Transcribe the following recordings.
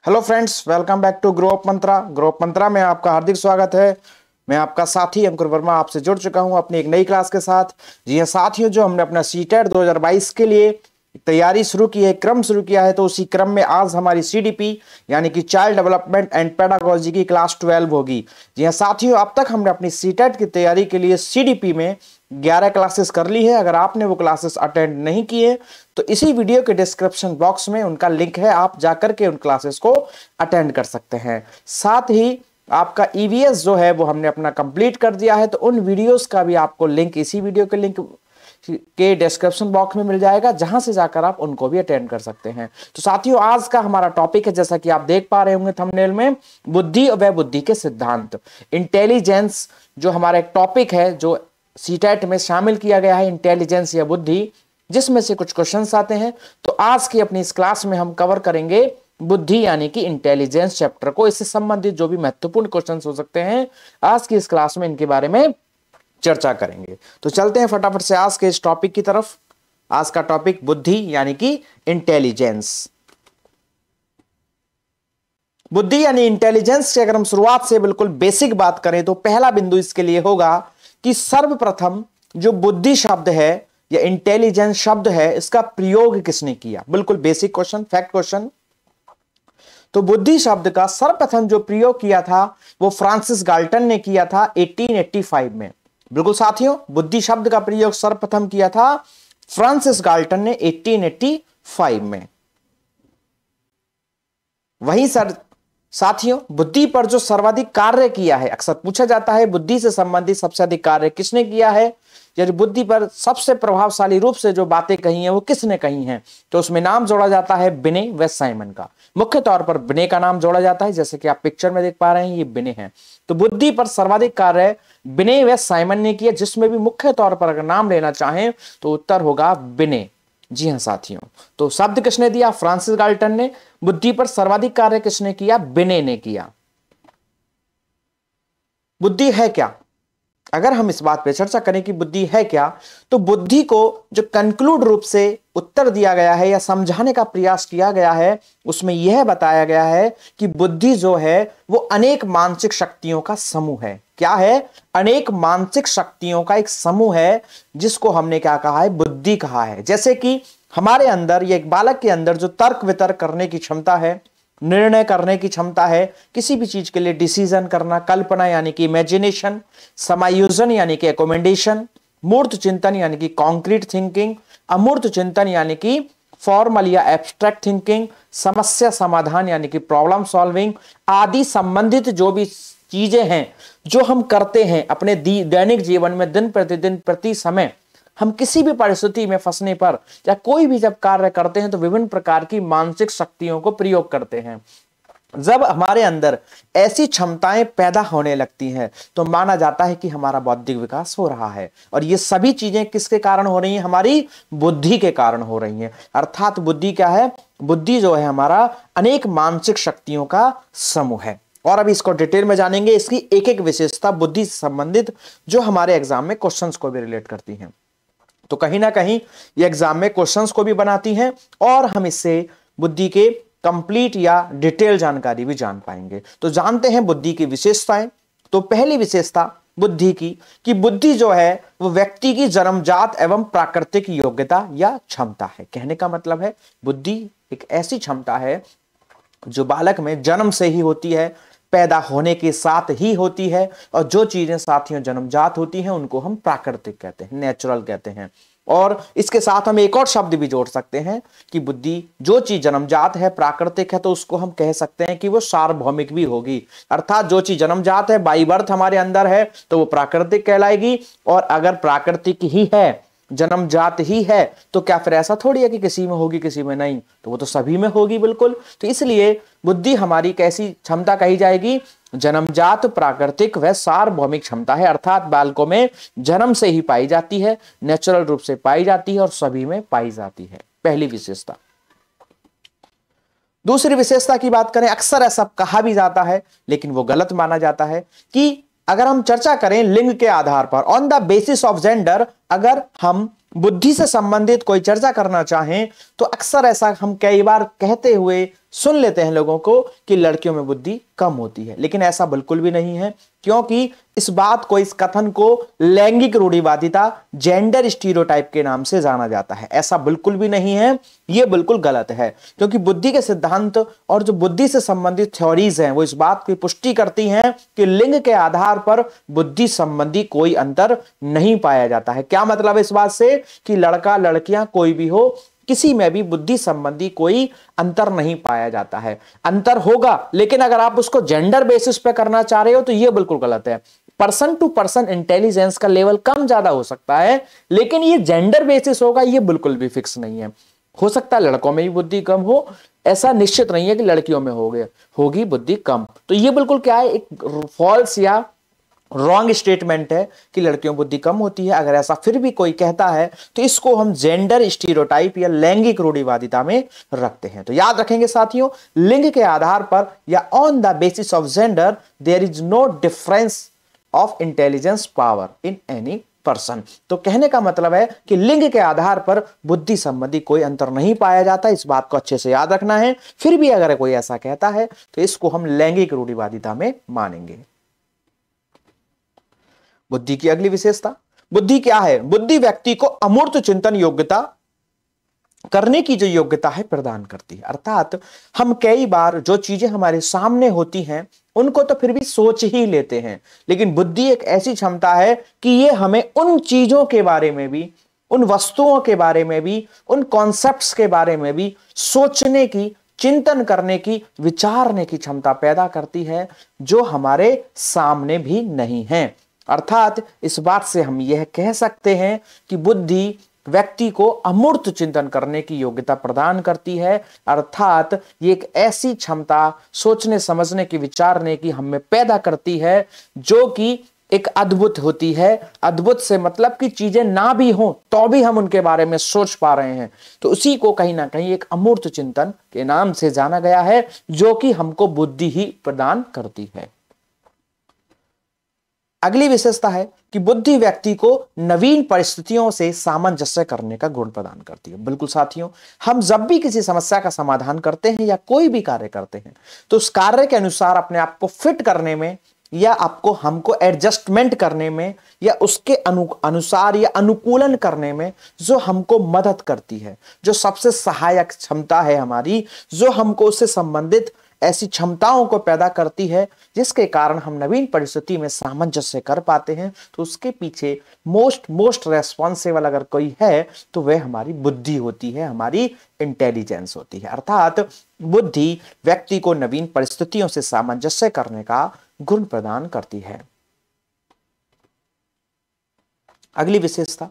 Hello friends, welcome back to Grow Up Mantra. Grow Up Mantra में आपका हार्दिक स्वागत है। मैं आपका साथी अंकुर वर्मा आपसे जुड़ चुका हूं अपनी एक नई क्लास के साथ। जी हाँ साथियों, जो हमने अपना सीटेट 2022 के लिए तैयारी शुरू की है, क्रम शुरू किया है, तो उसी क्रम में आज हमारी सीडीपी यानी कि चाइल्ड डेवलपमेंट एंड पेडागोजी की क्लास 12 होगी। जी हाँ साथियों, अब तक हमने अपनी सीटेट की तैयारी के लिए सीडीपी में 11 क्लासेस कर ली है। अगर आपने वो क्लासेस अटेंड नहीं किए तो इसी वीडियो के डिस्क्रिप्शन बॉक्स में उनका लिंक है, आप जाकर के उन क्लासेस को अटेंड कर सकते हैं। साथ ही आपका ईवीएस जो है वो हमने अपना कंप्लीट कर दिया है, तो उन वीडियोस का भी आपको लिंक इसी वीडियो के लिंक के डिस्क्रिप्शन बॉक्स में मिल जाएगा, जहां से जाकर आप उनको भी अटेंड कर सकते हैं। तो साथियों, आज का हमारा टॉपिक है, जैसा कि आप देख पा रहे होंगे थंबनेल में, बुद्धि व बुद्धि के सिद्धांत। इंटेलिजेंस जो हमारा एक टॉपिक है जो सीटेट में शामिल किया गया है, इंटेलिजेंस या बुद्धि, जिसमें से कुछ क्वेश्चंस आते हैं। तो आज की अपनी इस क्लास में हम कवर करेंगे बुद्धि यानी कि इंटेलिजेंस चैप्टर को। इससे संबंधित जो भी महत्वपूर्ण क्वेश्चंस हो सकते हैं, आज की इस क्लास में इनके बारे में चर्चा करेंगे। तो चलते हैं फटाफट से आज के इस टॉपिक की तरफ। आज का टॉपिक बुद्धि यानी कि इंटेलिजेंस। बुद्धि यानी इंटेलिजेंस की अगर हम शुरुआत से बिल्कुल बेसिक बात करें तो पहला बिंदु इसके लिए होगा कि सर्वप्रथम जो बुद्धि शब्द है या इंटेलिजेंस शब्द है, इसका प्रयोग किसने किया। बिल्कुल बेसिक क्वेश्चन, फैक्ट क्वेश्चन। तो बुद्धि शब्द का सर्वप्रथम जो प्रयोग किया था वो फ्रांसिस गाल्टन ने किया था 1885 में। बिल्कुल साथियों, बुद्धि शब्द का प्रयोग सर्वप्रथम किया था फ्रांसिस गाल्टन ने 1885 में। वहीं साथियों, बुद्धि पर जो सर्वाधिक कार्य किया है, अक्सर पूछा जाता है बुद्धि से संबंधित सबसे अधिक कार्य किसने किया है, यदि बुद्धि पर सबसे प्रभावशाली रूप से जो बातें कही हैं वो किसने कही हैं, तो उसमें नाम जोड़ा जाता है बिने व साइमन का। मुख्य तौर पर बिने का नाम जोड़ा जाता है, जैसे कि आप पिक्चर में देख पा रहे हैं, ये बिने हैं। तो बुद्धि पर सर्वाधिक कार्य बिने व साइमन ने किया, जिसमें भी मुख्य तौर पर अगर नाम लेना चाहें तो उत्तर होगा बिने। जी हाँ साथियों, तो शब्द किसने दिया, फ्रांसिस गाल्टन ने। बुद्धि पर सर्वाधिक कार्य किसने किया, बिने ने किया। बुद्धि है क्या, अगर हम इस बात पर चर्चा करें कि बुद्धि है क्या, तो बुद्धि को जो कंक्लूड रूप से उत्तर दिया गया है या समझाने का प्रयास किया गया है, उसमें यह बताया गया है कि बुद्धि जो है वो अनेक मानसिक शक्तियों का समूह है। क्या है, अनेक मानसिक शक्तियों का एक समूह है, जिसको हमने क्या कहा है, बुद्धि कहा है। जैसे कि हमारे अंदर या एक बालक के अंदर जो तर्क वितर्क करने की क्षमता है, निर्णय करने की क्षमता है, किसी भी चीज के लिए डिसीजन करना, कल्पना यानी कि इमेजिनेशन, समायोजन यानी कि एकोमेंडेशन, मूर्त चिंतन यानी कि कॉन्क्रीट थिंकिंग, अमूर्त चिंतन यानी कि फॉर्मल या एब्स्ट्रैक्ट थिंकिंग, समस्या समाधान यानी कि प्रॉब्लम सॉल्विंग आदि संबंधित जो भी चीजें हैं जो हम करते हैं अपने दैनिक जीवन में, दिन प्रतिदिन प्रति समय हम किसी भी परिस्थिति में फंसने पर या कोई भी जब कार्य करते हैं तो विभिन्न प्रकार की मानसिक शक्तियों को प्रयोग करते हैं। जब हमारे अंदर ऐसी क्षमताएं पैदा होने लगती हैं तो माना जाता है कि हमारा बौद्धिक विकास हो रहा है। और ये सभी चीजें किसके कारण हो रही हैं, हमारी बुद्धि के कारण हो रही हैं। अर्थात बुद्धि क्या है, बुद्धि जो है हमारा अनेक मानसिक शक्तियों का समूह है। और अभी इसको डिटेल में जानेंगे, इसकी एक एक विशेषता बुद्धि से संबंधित जो हमारे एग्जाम में क्वेश्चंस को भी रिलेट करती हैं। तो कहीं ना कहीं ये एग्जाम में क्वेश्चंस को भी बनाती हैं और हम इससे बुद्धि के कंप्लीट या डिटेल जानकारी भी जान पाएंगे। तो जानते हैं बुद्धि की विशेषताएं। तो पहली विशेषता बुद्धि की कि बुद्धि जो है वो व्यक्ति की जन्मजात एवं प्राकृतिक योग्यता या क्षमता है। कहने का मतलब है बुद्धि एक ऐसी क्षमता है जो बालक में जन्म से ही होती है, पैदा होने के साथ ही होती है। और जो चीजें साथियों जन्मजात होती हैं उनको हम प्राकृतिक कहते हैं, नेचुरल कहते हैं। और इसके साथ हम एक और शब्द भी जोड़ सकते हैं कि बुद्धि जो चीज जन्मजात है, प्राकृतिक है, तो उसको हम कह सकते हैं कि वो सार्वभौमिक भी होगी। अर्थात जो चीज जन्मजात है, बाई बर्थ हमारे अंदर है, तो वो प्राकृतिक कहलाएगी। और अगर प्राकृतिक ही है, जन्मजात ही है, तो क्या फिर ऐसा थोड़ी है कि किसी में होगी किसी में नहीं, तो वो तो सभी में होगी बिल्कुल। तो इसलिए बुद्धि हमारी कैसी क्षमता कही जाएगी, जन्मजात प्राकृतिक व सार्वभौमिक क्षमता है। अर्थात बालकों में जन्म से ही पाई जाती है, नेचुरल रूप से पाई जाती है और सभी में पाई जाती है। पहली विशेषता। दूसरी विशेषता की बात करें, अक्सर ऐसा कहा भी जाता है लेकिन वो गलत माना जाता है कि अगर हम चर्चा करें लिंग के आधार पर, on the basis of gender, अगर हम बुद्धि से संबंधित कोई चर्चा करना चाहें तो अक्सर ऐसा हम कई बार कहते हुए सुन लेते हैं लोगों को कि लड़कियों में बुद्धि कम होती है, लेकिन ऐसा बिल्कुल भी नहीं है, क्योंकि इस बात को, इस कथन को लैंगिक रूढ़िवादिता, जेंडर स्टीरियोटाइप के नाम से जाना जाता है। ऐसा बिल्कुल भी नहीं है, यह बिल्कुल गलत है, क्योंकि बुद्धि के सिद्धांत और जो बुद्धि से संबंधित थ्योरीज हैं वो इस बात की पुष्टि करती हैं कि लिंग के आधार पर बुद्धि संबंधी कोई अंतर नहीं पाया जाता है। क्या मतलब है इस बात से? कि लड़का लड़कियां कोई भी हो, किसी में भी बुद्धि संबंधी कोई अंतर नहीं पाया जाता है। अंतर होगा, लेकिन अगर आप उसको जेंडर बेसिस पे करना चाह रहे हो तो यह बिल्कुल गलत है। पर्सन टू पर्सन इंटेलिजेंस का लेवल कम ज्यादा हो सकता है, लेकिन ये जेंडर बेसिस होगा ये बिल्कुल भी फिक्स नहीं है। हो सकता है लड़कों में भी बुद्धि कम हो, ऐसा निश्चित नहीं है कि लड़कियों में होगी बुद्धि कम। तो ये बिल्कुल क्या है, एक फॉल्स या रॉन्ग स्टेटमेंट है कि लड़कियों बुद्धि कम होती है। अगर ऐसा फिर भी कोई कहता है तो इसको हम जेंडर स्टीरियोटाइप या लैंगिक रूढ़िवादिता में रखते हैं। तो याद रखेंगे साथियों, लिंग के आधार पर या on the basis of gender there is no difference of intelligence power in any person. तो कहने का मतलब है कि लिंग के आधार पर बुद्धि संबंधी कोई अंतर नहीं पाया जाता। इस बात को अच्छे से याद रखना है। फिर भी अगर कोई ऐसा कहता है तो इसको हम लैंगिक रूढ़िवादिता में मानेंगे। बुद्धि की अगली विशेषता, बुद्धि क्या है? बुद्धि व्यक्ति को अमूर्त चिंतन योग्यता करने की जो योग्यता है प्रदान करती है। अर्थात हम कई बार जो चीजें हमारे सामने होती हैं उनको तो फिर भी सोच ही लेते हैं, लेकिन बुद्धि एक ऐसी क्षमता है कि ये हमें उन चीजों के बारे में भी, उन वस्तुओं के बारे में भी, उन कॉन्सेप्ट्स के बारे में भी सोचने की, चिंतन करने की, विचारने की क्षमता पैदा करती है जो हमारे सामने भी नहीं है। अर्थात इस बात से हम यह कह सकते हैं कि बुद्धि व्यक्ति को अमूर्त चिंतन करने की योग्यता प्रदान करती है। अर्थात ये एक ऐसी क्षमता सोचने, समझने की, विचारने की हमें पैदा करती है जो कि एक अद्भुत होती है। अद्भुत से मतलब कि चीजें ना भी हो तो भी हम उनके बारे में सोच पा रहे हैं, तो उसी को कहीं ना कहीं एक अमूर्त चिंतन के नाम से जाना गया है, जो कि हमको बुद्धि ही प्रदान करती है। अगली विशेषता है कि बुद्धि व्यक्ति को नवीन परिस्थितियों से सामंजस्य करने का गुण प्रदान करती है। बिल्कुल साथियों, हम जब भी किसी समस्या का समाधान करते हैं या कोई भी कार्य करते हैं तो उस कार्य के अनुसार अपने आप को फिट करने में या हमको एडजस्टमेंट करने में या उसके अनुसार या अनुकूलन करने में जो हमको मदद करती है, जो सबसे सहायक क्षमता है हमारी, जो हमको उससे संबंधित ऐसी क्षमताओं को पैदा करती है जिसके कारण हम नवीन परिस्थिति में सामंजस्य कर पाते हैं, तो उसके पीछे मोस्ट रेस्पॉन्सिबल अगर कोई है तो वह हमारी बुद्धि होती है, हमारी इंटेलिजेंस होती है। अर्थात बुद्धि व्यक्ति को नवीन परिस्थितियों से सामंजस्य करने का गुण प्रदान करती है। अगली विशेषता,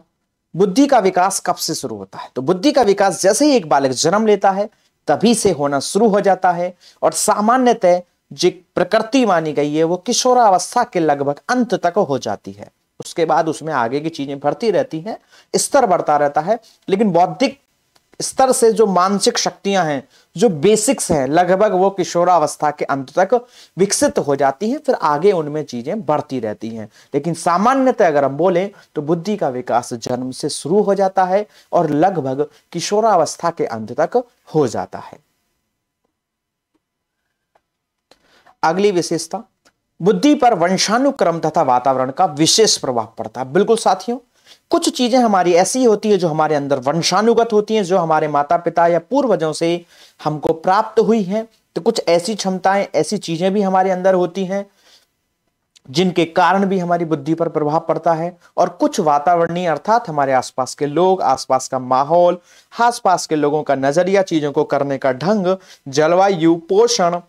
बुद्धि का विकास कब से शुरू होता है? तो बुद्धि का विकास जैसे ही एक बालक जन्म लेता है तभी से होना शुरू हो जाता है, और सामान्यतः जो प्रकृति मानी गई है वो किशोरावस्था के लगभग अंत तक हो जाती है। उसके बाद उसमें आगे की चीजें बढ़ती रहती हैं, स्तर बढ़ता रहता है, लेकिन बौद्धिक स्तर से जो मानसिक शक्तियां हैं, जो बेसिक्स हैं, लगभग वो किशोरावस्था के अंत तक विकसित हो जाती हैं, फिर आगे उनमें चीजें बढ़ती रहती हैं। लेकिन सामान्यतः अगर हम बोलें तो बुद्धि का विकास जन्म से शुरू हो जाता है और लगभग किशोरावस्था के अंत तक हो जाता है। अगली विशेषता, बुद्धि पर वंशानुक्रम तथा वातावरण का विशेष प्रभाव पड़ता है। बिल्कुल साथियों, कुछ चीजें हमारी ऐसी होती है जो हमारे अंदर वंशानुगत होती हैं, जो हमारे माता पिता या पूर्वजों से हमको प्राप्त हुई हैं। तो कुछ ऐसी क्षमताएं, ऐसी चीजें भी हमारे अंदर होती हैं जिनके कारण भी हमारी बुद्धि पर प्रभाव पड़ता है, और कुछ वातावरणीय अर्थात हमारे आसपास के लोग, आसपास का माहौल, आसपास के लोगों का नजरिया, चीजों को करने का ढंग, जलवायु, पोषण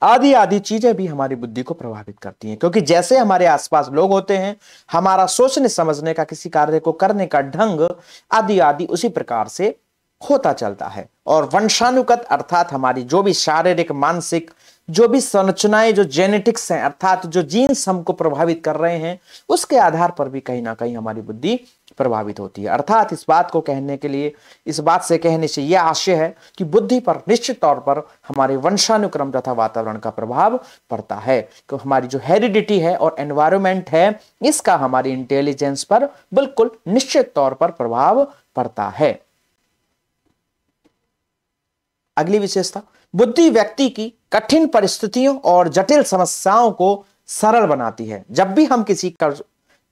आदि आदि चीजें भी हमारी बुद्धि को प्रभावित करती हैं। क्योंकि जैसे हमारे आसपास लोग होते हैं, हमारा सोचने समझने का, किसी कार्य को करने का ढंग आदि आदि उसी प्रकार से होता चलता है। और वंशानुगत अर्थात हमारी जो भी शारीरिक, मानसिक जो भी संरचनाएं, जो जेनेटिक्स हैं, अर्थात जो जीन्स हमको प्रभावित कर रहे हैं, उसके आधार पर भी कहीं ना कहीं हमारी बुद्धि प्रभावित होती है। अर्थात इस बात को कहने के लिए, इस बात से कहने से यह आशय है कि बुद्धि पर निश्चित तौर पर हमारे वंशानुक्रम तथा वातावरण का प्रभाव पड़ता है। तो हमारी जो हेरिडिटी है और एनवायरमेंट है, इसका हमारी इंटेलिजेंस पर बिल्कुल निश्चित तौर पर प्रभाव पड़ता है। अगली विशेषता, बुद्धि व्यक्ति की कठिन परिस्थितियों और जटिल समस्याओं को सरल बनाती है। जब भी हम किसी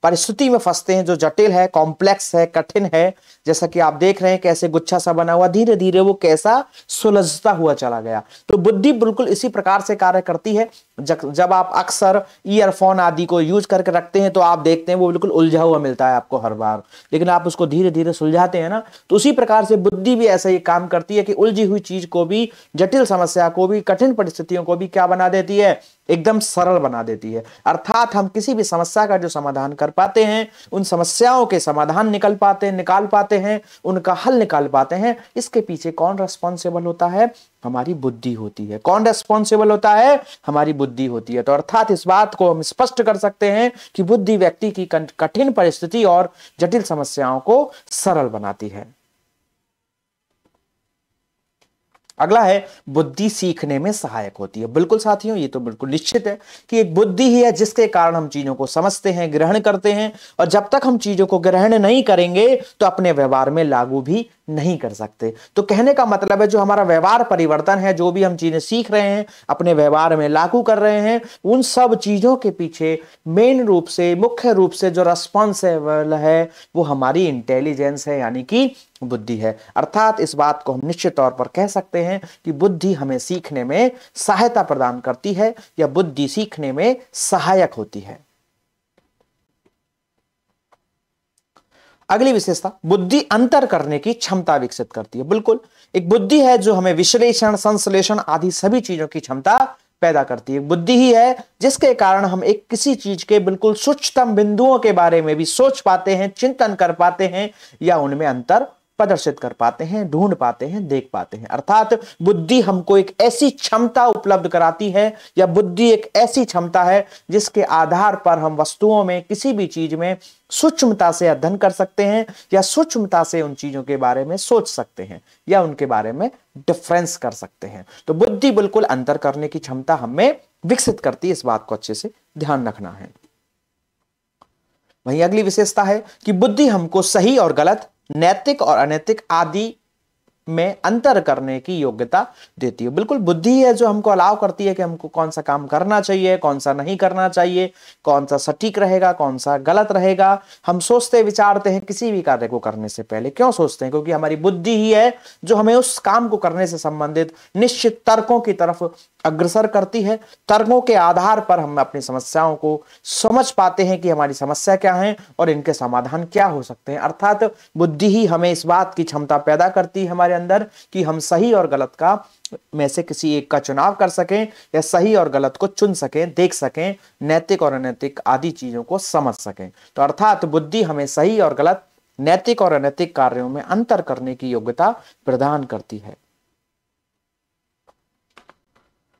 परिस्थिति में फंसते हैं जो जटिल है, कॉम्प्लेक्स है, कठिन है, जैसा कि आप देख रहे हैं कैसे गुच्छा सा बना हुआ, धीरे धीरे वो कैसा सुलझता हुआ चला गया। तो बुद्धि बिल्कुल इसी प्रकार से कार्य करती है। जब आप अक्सर ईयरफोन आदि को यूज करके रखते हैं तो आप देखते हैं वो बिल्कुल उलझा हुआ मिलता है आपको हर बार, लेकिन आप उसको धीरे धीरे सुलझाते हैं ना। तो उसी प्रकार से बुद्धि भी ऐसा ही काम करती है कि उलझी हुई चीज को भी, जटिल समस्या को भी, कठिन परिस्थितियों को भी क्या बना देती है, एकदम सरल बना देती है। अर्थात हम किसी भी समस्या का जो समाधान कर पाते हैं, उन समस्याओं के समाधान निकाल पाते हैं, उनका हल निकाल पाते हैं, इसके पीछे कौन रेस्पॉन्सिबल होता है, हमारी बुद्धि होती है। कौन रेस्पॉन्सिबल होता है, हमारी बुद्धि होती है। तो अर्थात इस बात को हम स्पष्ट कर सकते हैं कि बुद्धि व्यक्ति की कठिन परिस्थिति और जटिल समस्याओं को सरल बनाती है। अगला है बुद्धि सीखने में सहायक होती है। बिल्कुल साथियों, ये तो बिल्कुल निश्चित है कि एक बुद्धि ही है जिसके कारण हम चीजों को समझते हैं, ग्रहण करते हैं, और जब तक हम चीजों को ग्रहण नहीं करेंगे तो अपने व्यवहार में लागू भी नहीं कर सकते। तो कहने का मतलब है जो हमारा व्यवहार परिवर्तन है, जो भी हम चीजें सीख रहे हैं, अपने व्यवहार में लागू कर रहे हैं, उन सब चीजों के पीछे मेन रूप से, मुख्य रूप से जो रिस्पॉन्सिबल है वो हमारी इंटेलिजेंस है, यानी कि बुद्धि है। अर्थात इस बात को हम निश्चित तौर पर कह सकते हैं कि बुद्धि हमें सीखने में सहायता प्रदान करती है या बुद्धि सीखने में सहायक होती है। अगली विशेषता, बुद्धि अंतर करने की क्षमता विकसित करती है। बिल्कुल, एक बुद्धि है जो हमें विश्लेषण, संश्लेषण आदि सभी चीजों की क्षमता पैदा करती है। बुद्धि ही है जिसके कारण हम एक किसी चीज के बिल्कुल सूक्ष्मतम बिंदुओं के बारे में भी सोच पाते हैं, चिंतन कर पाते हैं, या उनमें अंतर प्रदर्शित कर पाते हैं, ढूंढ पाते हैं, देख पाते हैं। अर्थात बुद्धि हमको एक ऐसी क्षमता उपलब्ध कराती है, या बुद्धि एक ऐसी क्षमता है जिसके आधार पर हम वस्तुओं में, किसी भी चीज में सूक्ष्मता से अध्ययन कर सकते हैं, या सूक्ष्मता से उन चीजों के बारे में सोच सकते हैं, या उनके बारे में डिफरेंस कर सकते हैं। तो बुद्धि बिल्कुल अंतर करने की क्षमता हमें विकसित करती है, इस बात को अच्छे से ध्यान रखना है। वहीं अगली विशेषता है कि बुद्धि हमको सही और गलत, नैतिक और अनैतिक आदि में अंतर करने की योग्यता देती है। बिल्कुल, बुद्धि है जो हमको अलाउ करती है कि हमको कौन सा काम करना चाहिए, कौन सा नहीं करना चाहिए, कौन सा सटीक रहेगा, कौन सा गलत रहेगा। हम सोचते विचारते हैं किसी भी कार्य को करने से पहले। क्यों सोचते हैं? क्योंकि हमारी बुद्धि ही है जो हमें उस काम को करने से संबंधित निश्चित तर्कों की तरफ अग्रसर करती है। तर्कों के आधार पर हम अपनी समस्याओं को समझ पाते हैं कि हमारी समस्या क्या है और इनके समाधान क्या हो सकते हैं। अर्थात बुद्धि ही हमें इस बात की क्षमता पैदा करती है हमारे अंदर कि हम सही और गलत का में से किसी एक का चुनाव कर सकें, या सही और गलत को चुन सकें, देख सकें, नैतिक और अनैतिक आदि चीजों को समझ सकें। तो अर्थात बुद्धि हमें सही और गलत, नैतिक और अनैतिक कार्यों में अंतर करने की योग्यता प्रदान करती है।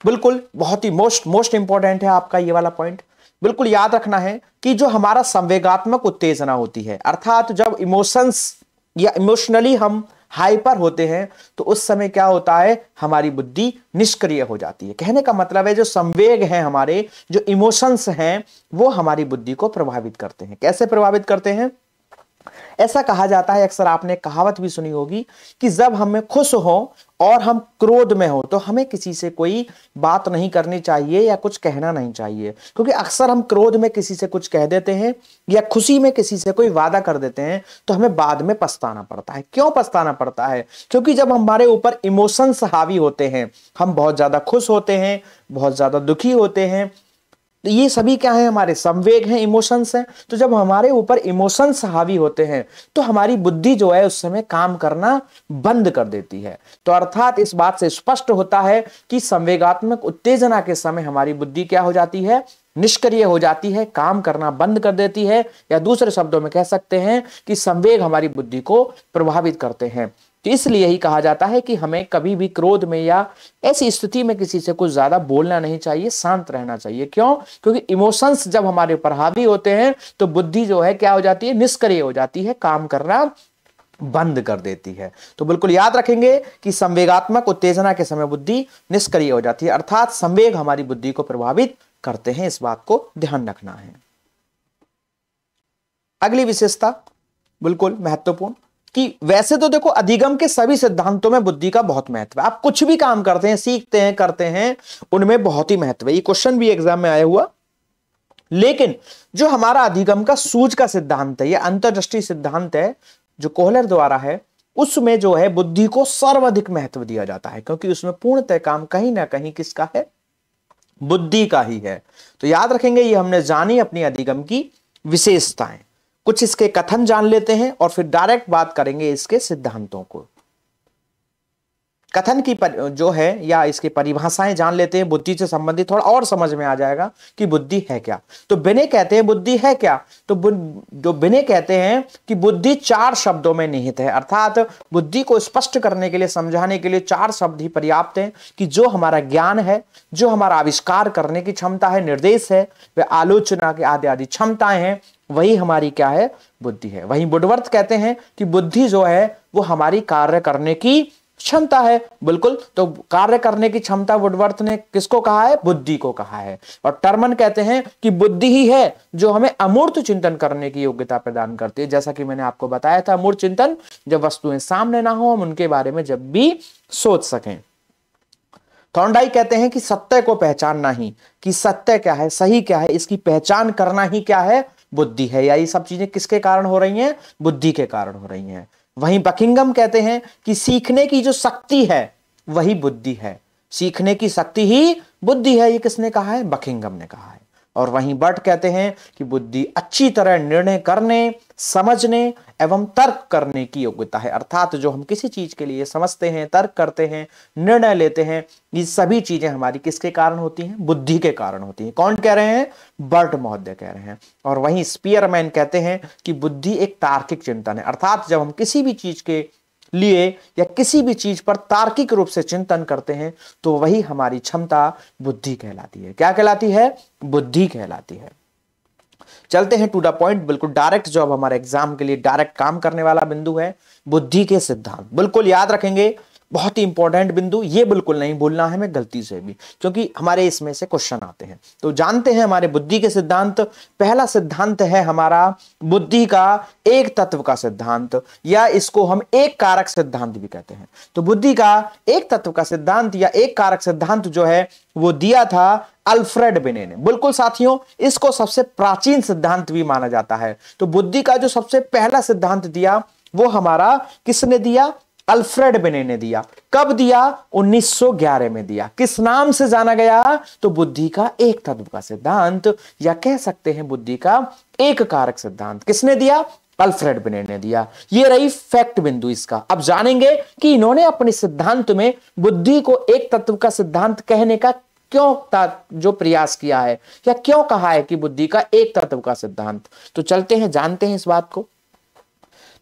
बिल्कुल, बहुत ही मोस्ट इंपॉर्टेंट है आपका ये वाला पॉइंट। बिल्कुल याद रखना है कि जो हमारा संवेगात्मक उत्तेजना होती है, अर्थात जब इमोशंस या इमोशनली हम हाइपर होते हैं, तो उस समय क्या होता है, हमारी बुद्धि निष्क्रिय हो जाती है। कहने का मतलब है जो संवेग हैं, हमारे जो इमोशंस हैं, वो हमारी बुद्धि को प्रभावित करते हैं। कैसे प्रभावित करते हैं? ऐसा कहा जाता है, अक्सर आपने कहावत भी सुनी होगी, कि जब हमें खुश हो और हम क्रोध में हो तो हमें किसी से कोई बात नहीं करनी चाहिए या कुछ कहना नहीं चाहिए, क्योंकि अक्सर हम क्रोध में किसी से कुछ कह देते हैं या खुशी में किसी से कोई वादा कर देते हैं तो हमें बाद में पछताना पड़ता है। क्यों पछताना पड़ता है? क्योंकि जब हमारे ऊपर इमोशंस हावी होते हैं, हम बहुत ज्यादा खुश होते हैं, बहुत ज्यादा दुखी होते हैं, तो ये सभी क्या है, हमारे संवेग हैं, इमोशंस हैं। तो जब हमारे ऊपर इमोशंस हावी होते हैं तो हमारी बुद्धि जो है उस समय काम करना बंद कर देती है। तो अर्थात इस बात से स्पष्ट होता है कि संवेगात्मक उत्तेजना के समय हमारी बुद्धि क्या हो जाती है, निष्क्रिय हो जाती है, काम करना बंद कर देती है, या दूसरे शब्दों में कह सकते हैं कि संवेग हमारी बुद्धि को प्रभावित करते हैं। तो इसलिए ही कहा जाता है कि हमें कभी भी क्रोध में या ऐसी स्थिति में किसी से कुछ ज्यादा बोलना नहीं चाहिए, शांत रहना चाहिए। क्यों? क्योंकि इमोशंस जब हमारे ऊपर हावी होते हैं तो बुद्धि जो है क्या हो जाती है, निष्क्रिय हो जाती है, काम करना बंद कर देती है। तो बिल्कुल याद रखेंगे कि संवेगात्मक उत्तेजना के समय बुद्धि निष्क्रिय हो जाती है, अर्थात संवेग हमारी बुद्धि को प्रभावित करते हैं, इस बात को ध्यान रखना है। अगली विशेषता बिल्कुल महत्वपूर्ण, कि वैसे तो देखो अधिगम के सभी सिद्धांतों में बुद्धि का बहुत महत्व है। आप कुछ भी काम करते हैं, सीखते हैं, करते हैं, उनमें बहुत ही महत्व है। ये क्वेश्चन भी एग्जाम में आया हुआ। लेकिन जो हमारा अधिगम का सूझ का सिद्धांत है, यह अंतर्दृष्टि सिद्धांत है जो कोहलर द्वारा है, उसमें जो है बुद्धि को सर्वाधिक महत्व दिया जाता है, क्योंकि उसमें पूर्णतः काम कहीं ना कहीं किसका है? बुद्धि का ही है। तो याद रखेंगे, ये हमने जानी अपनी अधिगम की विशेषताएं। कुछ इसके कथन जान लेते हैं और फिर डायरेक्ट बात करेंगे इसके सिद्धांतों को। कथन की जो है या इसकी परिभाषाएं जान लेते हैं, बुद्धि से संबंधित थोड़ा और समझ में आ जाएगा कि बुद्धि है क्या। तो बिने कहते हैं बुद्धि है क्या? तो जो बिने कहते हैं कि बुद्धि 4 शब्दों में निहित है, अर्थात बुद्धि को स्पष्ट करने के लिए, समझाने के लिए 4 शब्द ही पर्याप्त हैं कि जो हमारा ज्ञान है, जो हमारा आविष्कार करने की क्षमता है, निर्देश है, वे आलोचना के आदि आदि क्षमताएं हैं, वही हमारी क्या है? बुद्धि है। वहीं वुडवर्थ कहते हैं कि बुद्धि जो है वो हमारी कार्य करने की क्षमता है। बिल्कुल, तो कार्य करने की क्षमता वुडवर्थ ने किसको कहा है? बुद्धि को कहा है। और टर्मन कहते हैं कि बुद्धि ही है जो हमें अमूर्त चिंतन करने की योग्यता प्रदान करती है। जैसा कि मैंने आपको बताया था, अमूर्त चिंतन, जब वस्तुएं सामने ना हो, हम उनके बारे में जब भी सोच सकें। थॉर्नडाइक कहते हैं कि सत्य को पहचानना ही, कि सत्य क्या है, सही क्या है, इसकी पहचान करना ही क्या है? बुद्धि है। या ये सब चीजें किसके कारण हो रही हैं? बुद्धि के कारण हो रही हैं। वहीं बकिंगम कहते हैं कि सीखने की जो शक्ति है वही बुद्धि है। सीखने की शक्ति ही बुद्धि है। ये किसने कहा है? बकिंगम ने कहा है। और वहीं बर्ट कहते हैं कि बुद्धि अच्छी तरह निर्णय करने, समझने एवं तर्क करने की योग्यता है। अर्थात जो हम किसी चीज के लिए समझते हैं, तर्क करते हैं, निर्णय लेते हैं, ये सभी चीजें हमारी किसके कारण होती हैं? बुद्धि के कारण होती हैं। कौन कह रहे हैं? बर्ट महोदय कह रहे हैं। और वहीं स्पीयरमैन कहते हैं कि बुद्धि एक तार्किक चिंतन है। अर्थात जब हम किसी भी चीज के लिए या किसी भी चीज पर तार्किक रूप से चिंतन करते हैं तो वही हमारी क्षमता बुद्धि कहलाती है। क्या कहलाती है? बुद्धि कहलाती है। चलते हैं टू द पॉइंट, बिल्कुल डायरेक्ट, जो अब हमारे एग्जाम के लिए डायरेक्ट काम करने वाला बिंदु है, बुद्धि के सिद्धांत। बिल्कुल याद रखेंगे, बहुत ही इंपॉर्टेंट बिंदु, ये बिल्कुल नहीं भूलना है हमें गलती से भी, क्योंकि हमारे इसमें से क्वेश्चन आते हैं। तो जानते हैं हमारे बुद्धि के सिद्धांत। पहला सिद्धांत है हमारा बुद्धि का एक तत्व का सिद्धांत, या इसको हम एक कारक सिद्धांत भी कहते हैं। तो बुद्धि का एक तत्व का सिद्धांत या एक कारक सिद्धांत जो है वो दिया था अल्फ्रेड बिने ने। बिल्कुल साथियों, इसको सबसे प्राचीन सिद्धांत भी माना जाता है। तो बुद्धि का जो सबसे पहला सिद्धांत दिया वो हमारा किसने दिया? अल्फ्रेड बिने ने दिया। कब दिया? 1911 में दिया। किस नाम से जाना गया? तो बुद्धि का एक तत्व का सिद्धांत, या कह सकते हैं बुद्धि का एक कारक सिद्धांत। किसने दिया? अल्फ्रेड बिने ने दिया। ये रही फैक्ट बिंदु इसका। अब जानेंगे कि इन्होंने अपने सिद्धांत में बुद्धि को एक तत्व का सिद्धांत कहने का क्यों जो प्रयास किया है, या क्यों कहा है कि बुद्धि का एक तत्व का सिद्धांत। तो चलते हैं, जानते हैं इस बात को।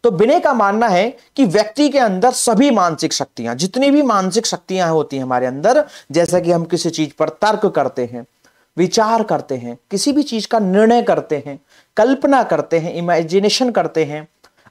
तो बिने का मानना है कि व्यक्ति के अंदर सभी मानसिक शक्तियां, जितनी भी मानसिक शक्तियां होती हैं हमारे अंदर, जैसा कि हम किसी चीज पर तर्क करते हैं, विचार करते हैं, किसी भी चीज का निर्णय करते हैं, कल्पना करते हैं, इमेजिनेशन करते हैं,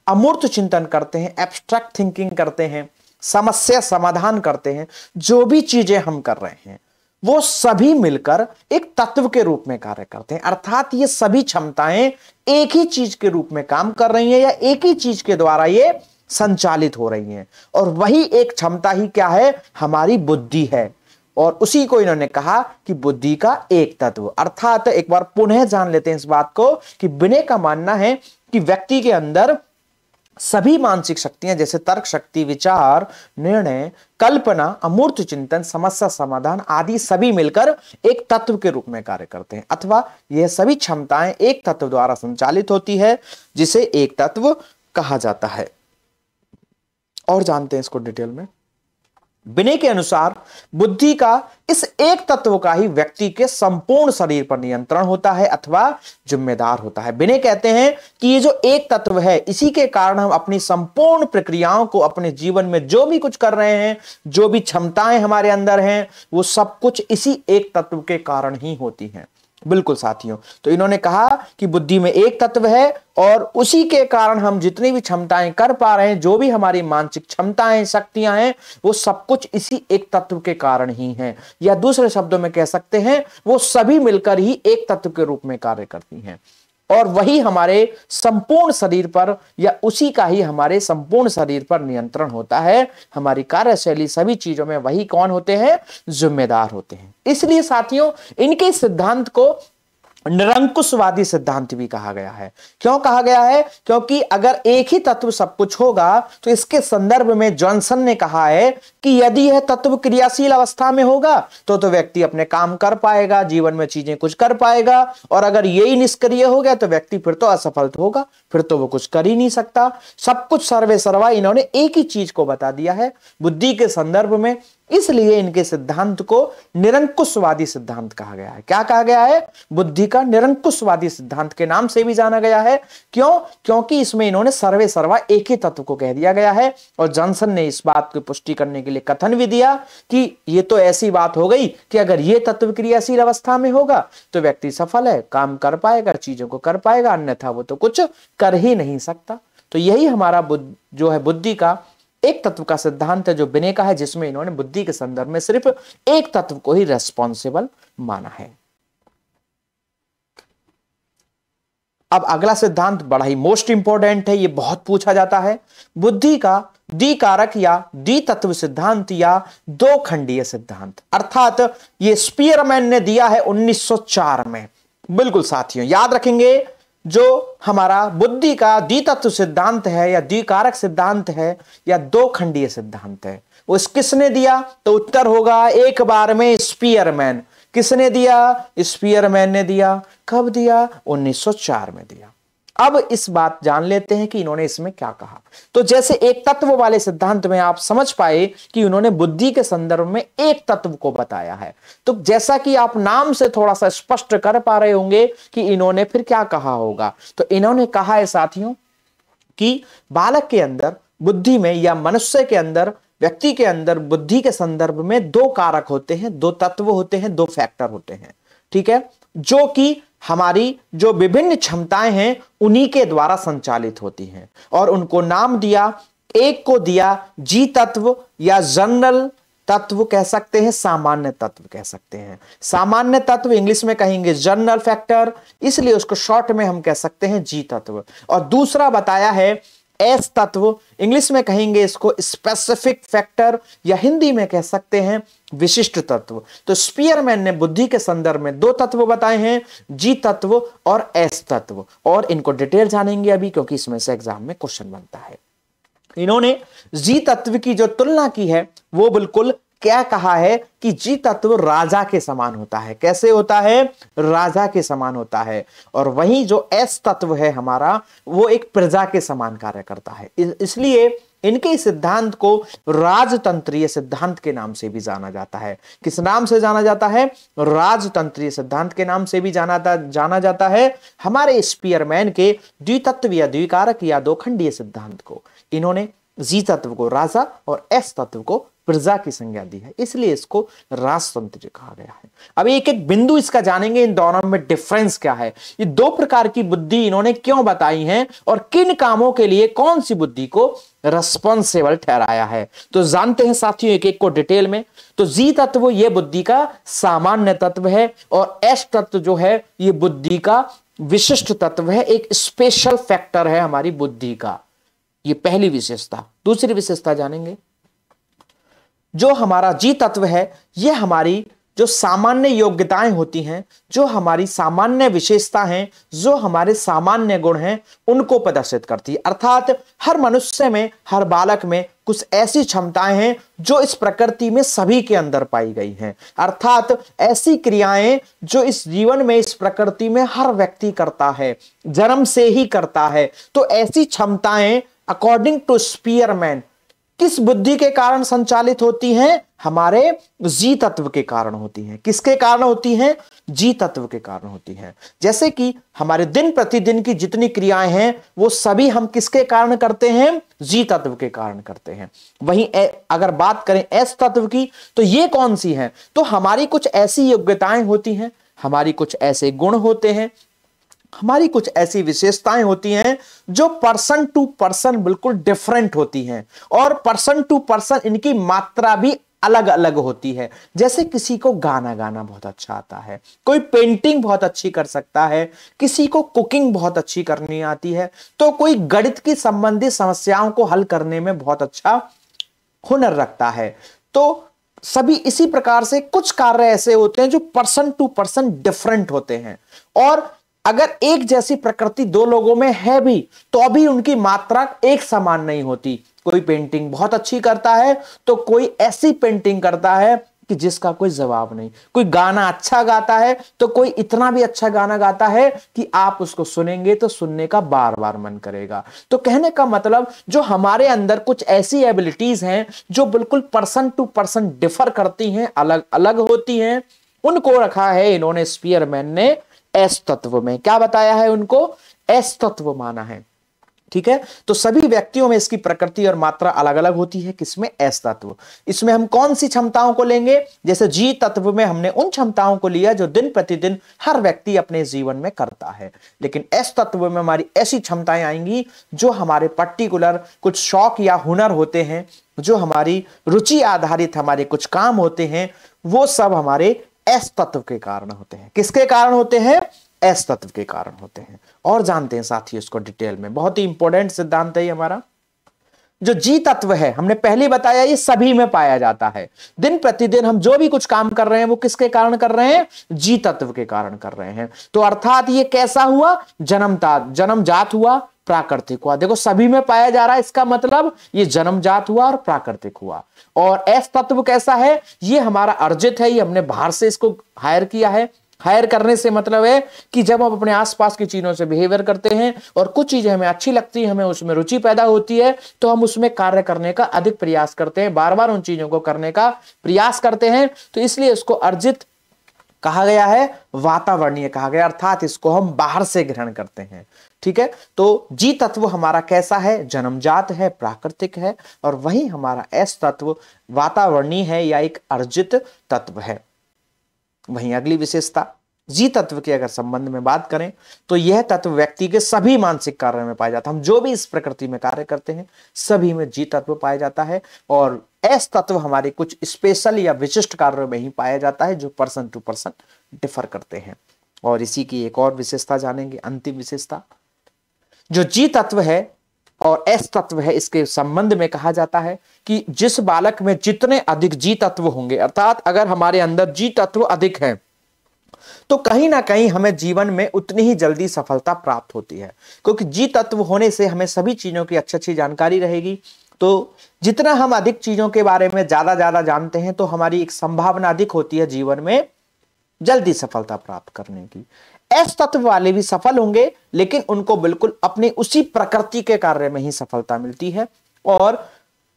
अमूर्त चिंतन करते हैं, एब्स्ट्रैक्ट थिंकिंग करते हैं, समस्या समाधान करते हैं, जो भी चीजें हम कर रहे हैं वो सभी मिलकर एक तत्व के रूप में कार्य करते हैं। अर्थात ये सभी क्षमताएं एक ही चीज के रूप में काम कर रही हैं, या एक ही चीज के द्वारा ये संचालित हो रही हैं। और वही एक क्षमता ही क्या है? हमारी बुद्धि है। और उसी को इन्होंने कहा कि बुद्धि का एक तत्व। अर्थात एक बार पुनः जान लेते हैं इस बात को कि बिने का मानना है कि व्यक्ति के अंदर सभी मानसिक शक्तियां, जैसे तर्क शक्ति, विचार, निर्णय, कल्पना, अमूर्त चिंतन, समस्या समाधान आदि सभी मिलकर एक तत्व के रूप में कार्य करते हैं, अथवा यह सभी क्षमताएं एक तत्व द्वारा संचालित होती है, जिसे एक तत्व कहा जाता है। और जानते हैं इसको डिटेल में। बिने के अनुसार बुद्धि का इस एक तत्व का ही व्यक्ति के संपूर्ण शरीर पर नियंत्रण होता है अथवा जिम्मेदार होता है। बिने कहते हैं कि ये जो एक तत्व है, इसी के कारण हम अपनी संपूर्ण प्रक्रियाओं को, अपने जीवन में जो भी कुछ कर रहे हैं, जो भी क्षमताएं हमारे अंदर हैं, वो सब कुछ इसी एक तत्व के कारण ही होती हैं। बिल्कुल साथियों, तो इन्होंने कहा कि बुद्धि में एक तत्व है और उसी के कारण हम जितनी भी क्षमताएं कर पा रहे हैं, जो भी हमारी मानसिक क्षमताएं, शक्तियां हैं, वो सब कुछ इसी एक तत्व के कारण ही हैं। या दूसरे शब्दों में कह सकते हैं वो सभी मिलकर ही एक तत्व के रूप में कार्य करती हैं। और वही हमारे संपूर्ण शरीर पर या उसी का ही हमारे संपूर्ण शरीर पर नियंत्रण होता है। हमारी कार्यशैली सभी चीजों में वही कौन होते हैं, जिम्मेदार होते हैं। इसलिए साथियों इनके सिद्धांत को निरंकुशवादी सिद्धांत भी कहा गया है। क्यों कहा गया है? क्योंकि अगर एक ही तत्व सब कुछ होगा तो इसके संदर्भ में जॉनसन ने कहा है कि यदि यह तत्व क्रियाशील अवस्था में होगा तो व्यक्ति अपने काम कर पाएगा, जीवन में चीजें कुछ कर पाएगा, और अगर यही निष्क्रिय हो गया तो व्यक्ति फिर तो असफल होगा, फिर तो वो कुछ कर ही नहीं सकता। सब कुछ सर्वे सर्वा इन्होंने एक ही चीज को बता दिया है बुद्धि के संदर्भ में। इसलिए इनके सिद्धांत को निरंकुशवादी सिद्धांत कहा गया है। क्या कहा गया है? बुद्धि का निरंकुशवादी सिद्धांत के नाम से भी जाना गया है। क्यों? क्योंकि इसमें इन्होंने सर्वे सर्वा एक ही तत्व को कह दिया गया है। और जॉनसन ने इस बात की पुष्टि करने के लिए कथन भी दिया कि यह तो ऐसी बात हो गई कि अगर यह तत्व क्रियाशील अवस्था में होगा तो व्यक्ति सफल है, काम कर पाएगा, चीजों को कर पाएगा, अन्यथा वो तो कुछ कर ही नहीं सकता। तो यही हमारा जो है बुद्धि का एक तत्व का सिद्धांत है जो बिने का है, जिसमें इन्होंने बुद्धि के संदर्भ में सिर्फ एक तत्व को ही रेस्पॉन्सिबल माना है। अब अगला सिद्धांत बड़ा ही मोस्ट इंपॉर्टेंट है, ये बहुत पूछा जाता है। बुद्धि का द्विकारक या द्वितत्व सिद्धांत या दो खंडीय सिद्धांत, अर्थात ये स्पीयरमैन ने दिया है 1904 में। बिल्कुल साथियों याद रखेंगे, जो हमारा बुद्धि का द्वितत्व सिद्धांत है या द्विकारक सिद्धांत है या दो खंडीय सिद्धांत है, वो किसने दिया? तो उत्तर होगा एक बार में स्पीयरमैन। किसने दिया? स्पीयरमैन ने दिया। कब दिया? 1904 में दिया। अब इस बात जान लेते हैं कि इन्होंने इसमें क्या कहा। तो जैसे एक तत्व वाले सिद्धांत में आप समझ पाए कि उन्होंने बुद्धि के संदर्भ में एक तत्व को बताया है, तो जैसा कि आप नाम से थोड़ा सा स्पष्ट कर पा रहे होंगे कि इन्होंने फिर क्या कहा होगा। तो इन्होंने कहा है साथियों कि बालक के अंदर बुद्धि में या मनुष्य के अंदर, व्यक्ति के अंदर बुद्धि के संदर्भ में दो कारक होते हैं, दो तत्व होते हैं, दो फैक्टर होते हैं। ठीक है, जो कि हमारी जो विभिन्न क्षमताएं हैं उन्हीं के द्वारा संचालित होती हैं, और उनको नाम दिया, एक को दिया जी तत्व या जनरल तत्व कह सकते हैं, सामान्य तत्व कह सकते हैं। सामान्य तत्व इंग्लिश में कहेंगे जनरल फैक्टर, इसलिए उसको शॉर्ट में हम कह सकते हैं जी तत्व। और दूसरा बताया है एस तत्व, इंग्लिश में कहेंगे इसको स्पेसिफिक फैक्टर, या हिंदी में कह सकते हैं विशिष्ट तत्व। तो स्पीयरमैन ने बुद्धि के संदर्भ में दो तत्व बताए हैं, जी तत्व और एस तत्व, और इनको डिटेल जानेंगे अभी क्योंकि इसमें से एग्जाम में क्वेश्चन बनता है। इन्होंने जी तत्व की जो तुलना की है वो बिल्कुल क्या कहा है कि जी तत्व राजा के समान होता है। कैसे होता है? राजा के समान होता है। और वहीं जो एस तत्व है हमारा, वो एक प्रजा के समान कार्य करता है। इसलिए इनके सिद्धांत को राजतंत्रीय सिद्धांत के नाम से भी जाना जाता है। किस नाम से जाना जाता है? राजतंत्रीय सिद्धांत के नाम से भी जाना जाता है हमारे स्पीयरमैन के द्वितत्व या द्विकारक या दो खंडीय सिद्धांत को। इन्होंने जी तत्व को राजा और एस तत्व को प्रजा की संज्ञा दी है, इसलिए इसको राजतंत्र कहा गया है। अब एक एक बिंदु इसका जानेंगे, इन दोनों में डिफरेंस क्या है, ये दो प्रकार की बुद्धि इन्होंने क्यों बताई है और किन कामों के लिए कौन सी बुद्धि को रिस्पॉन्सिबल ठहराया है। तो जानते हैं साथियों एक एक को डिटेल में। तो जी तत्व ये बुद्धि का सामान्य तत्व है, और एस तत्व जो है ये बुद्धि का विशिष्ट तत्व है, एक स्पेशल फैक्टर है हमारी बुद्धि का। ये पहली विशेषता। दूसरी विशेषता जानेंगे, जो हमारा जी तत्व है यह हमारी जो सामान्य योग्यताएं होती हैं, जो हमारी सामान्य विशेषता हैं, जो हमारे सामान्य गुण हैं, उनको प्रदर्शित करती है। अर्थात हर मनुष्य में, हर बालक में कुछ ऐसी क्षमताएं हैं जो इस प्रकृति में सभी के अंदर पाई गई हैं। अर्थात ऐसी क्रियाएं जो इस जीवन में, इस प्रकृति में हर व्यक्ति करता है, जन्म से ही करता है। तो ऐसी क्षमताएं अकॉर्डिंग टू स्पीयरमैन किस बुद्धि के कारण संचालित होती हैं? हमारे जी तत्व के कारण होती हैं। किसके कारण होती हैं? जी तत्व के कारण होती हैं। जैसे कि हमारे दिन प्रतिदिन की जितनी क्रियाएं हैं वो सभी हम किसके कारण करते हैं? जी तत्व के कारण करते हैं। वहीं अगर बात करें एस तत्व की, तो ये कौन सी हैं? तो हमारी कुछ ऐसी योग्यताएं होती हैं, हमारी कुछ ऐसे गुण होते हैं, हमारी कुछ ऐसी विशेषताएं होती हैं जो पर्सन टू पर्सन बिल्कुल डिफरेंट होती हैं, और पर्सन टू पर्सन इनकी मात्रा भी अलग अलग होती है। जैसे किसी को गाना गाना बहुत अच्छा आता है, कोई पेंटिंग बहुत अच्छी कर सकता है, किसी को कुकिंग बहुत अच्छी करनी आती है, तो कोई गणित की संबंधित समस्याओं को हल करने में बहुत अच्छा हुनर रखता है। तो सभी इसी प्रकार से कुछ कार्य ऐसे होते हैं जो पर्सन टू पर्सन डिफरेंट होते हैं, और अगर एक जैसी प्रकृति दो लोगों में है भी तो भी उनकी मात्रा एक समान नहीं होती। कोई पेंटिंग बहुत अच्छी करता है तो कोई ऐसी पेंटिंग करता है कि जिसका कोई जवाब नहीं। कोई गाना अच्छा गाता है तो कोई इतना भी अच्छा गाना गाता है कि आप उसको सुनेंगे तो सुनने का बार बार मन करेगा। तो कहने का मतलब जो हमारे अंदर कुछ ऐसी एबिलिटीज हैं जो बिल्कुल पर्सन टू पर्सन डिफर करती हैं, अलग अलग होती हैं, उनको रखा है इन्होंने स्पीयरमैन ने एस तत्व में। क्या बताया है उनको? एस तत्व माना है। ठीक है, तो सभी व्यक्तियों में इसकी प्रकृति और मात्रा अलग अलग होती है। किसमें? एस तत्व। इसमें हम कौन सी क्षमताओं को लेंगे? जैसे जी तत्व में हमने उन क्षमताओं को लिया जो दिन प्रतिदिन हर व्यक्ति अपने जीवन में करता है, लेकिन एस तत्व में हमारी ऐसी क्षमताएं आएंगी जो हमारे पर्टिकुलर कुछ शौक या हुनर होते हैं, जो हमारी रुचि आधारित हमारे कुछ काम होते हैं, वो सब हमारे एस तत्व के कारण होते हैं। किसके कारण होते हैं? एस तत्व के कारण होते हैं। और जानते हैं साथियों इसको डिटेल में, बहुत ही इंपॉर्टेंट सिद्धांत है ये हमारा। जो जी तत्व है हमने पहले बताया, ये सभी में पाया जाता है। दिन प्रतिदिन हम जो भी कुछ काम कर रहे हैं वो किसके कारण कर रहे हैं? जी तत्व के कारण कर रहे हैं। तो अर्थात ये कैसा हुआ? जन्मजात हुआ, प्राकृतिक हुआ। देखो सभी में पाया जा रहा है, इसका मतलब ये जन्मजात हुआ और प्राकृतिक हुआ। और एस तत्व कैसा है? ये हमारा अर्जित है, ये हमने बाहर से इसको हायर किया है। हायर करने से मतलब है कि जब हम अपने आसपास की चीजों से बिहेवियर करते हैं और कुछ चीजें हमें अच्छी लगती है, हमें उसमें रुचि पैदा होती है, तो हम उसमें कार्य करने का अधिक प्रयास करते हैं, बार बार उन चीजों को करने का प्रयास करते हैं। तो इसलिए इसको अर्जित कहा गया है, वातावरणीय कहा गया, अर्थात इसको हम बाहर से ग्रहण करते हैं। ठीक है, तो जी तत्व हमारा कैसा है? जन्मजात है, प्राकृतिक है, और वही हमारा एस तत्व वातावरणीय है या एक अर्जित तत्व है। वहीं अगली विशेषता जी तत्व के अगर संबंध में बात करें तो यह तत्व व्यक्ति के सभी मानसिक कार्यों में पाया जाता है। हम जो भी इस प्रकृति में कार्य करते हैं सभी में जी तत्व पाया जाता है, और एस तत्व हमारे कुछ स्पेशल या विशिष्ट कार्यों में ही पाया जाता है जो पर्सन टू पर्सन डिफर करते हैं। और इसी की एक और विशेषता जानेंगे, अंतिम विशेषता। जो जी तत्व है और एस तत्व है, इसके संबंध में कहा जाता है कि जिस बालक में जितने अधिक जी तत्व होंगे, अर्थात अगर हमारे अंदर जी तत्व अधिक है तो कहीं ना कहीं हमें जीवन में उतनी ही जल्दी सफलता प्राप्त होती है, क्योंकि जी तत्व होने से हमें सभी चीजों की अच्छी अच्छी जानकारी रहेगी। तो जितना हम अधिक चीजों के बारे में ज्यादा जानते हैं तो हमारी एक संभावना अधिक होती है जीवन में जल्दी सफलता प्राप्त करने की। एस तत्व वाले भी सफल होंगे, लेकिन उनको बिल्कुल अपनी उसी प्रकृति के कार्य में ही सफलता मिलती है, और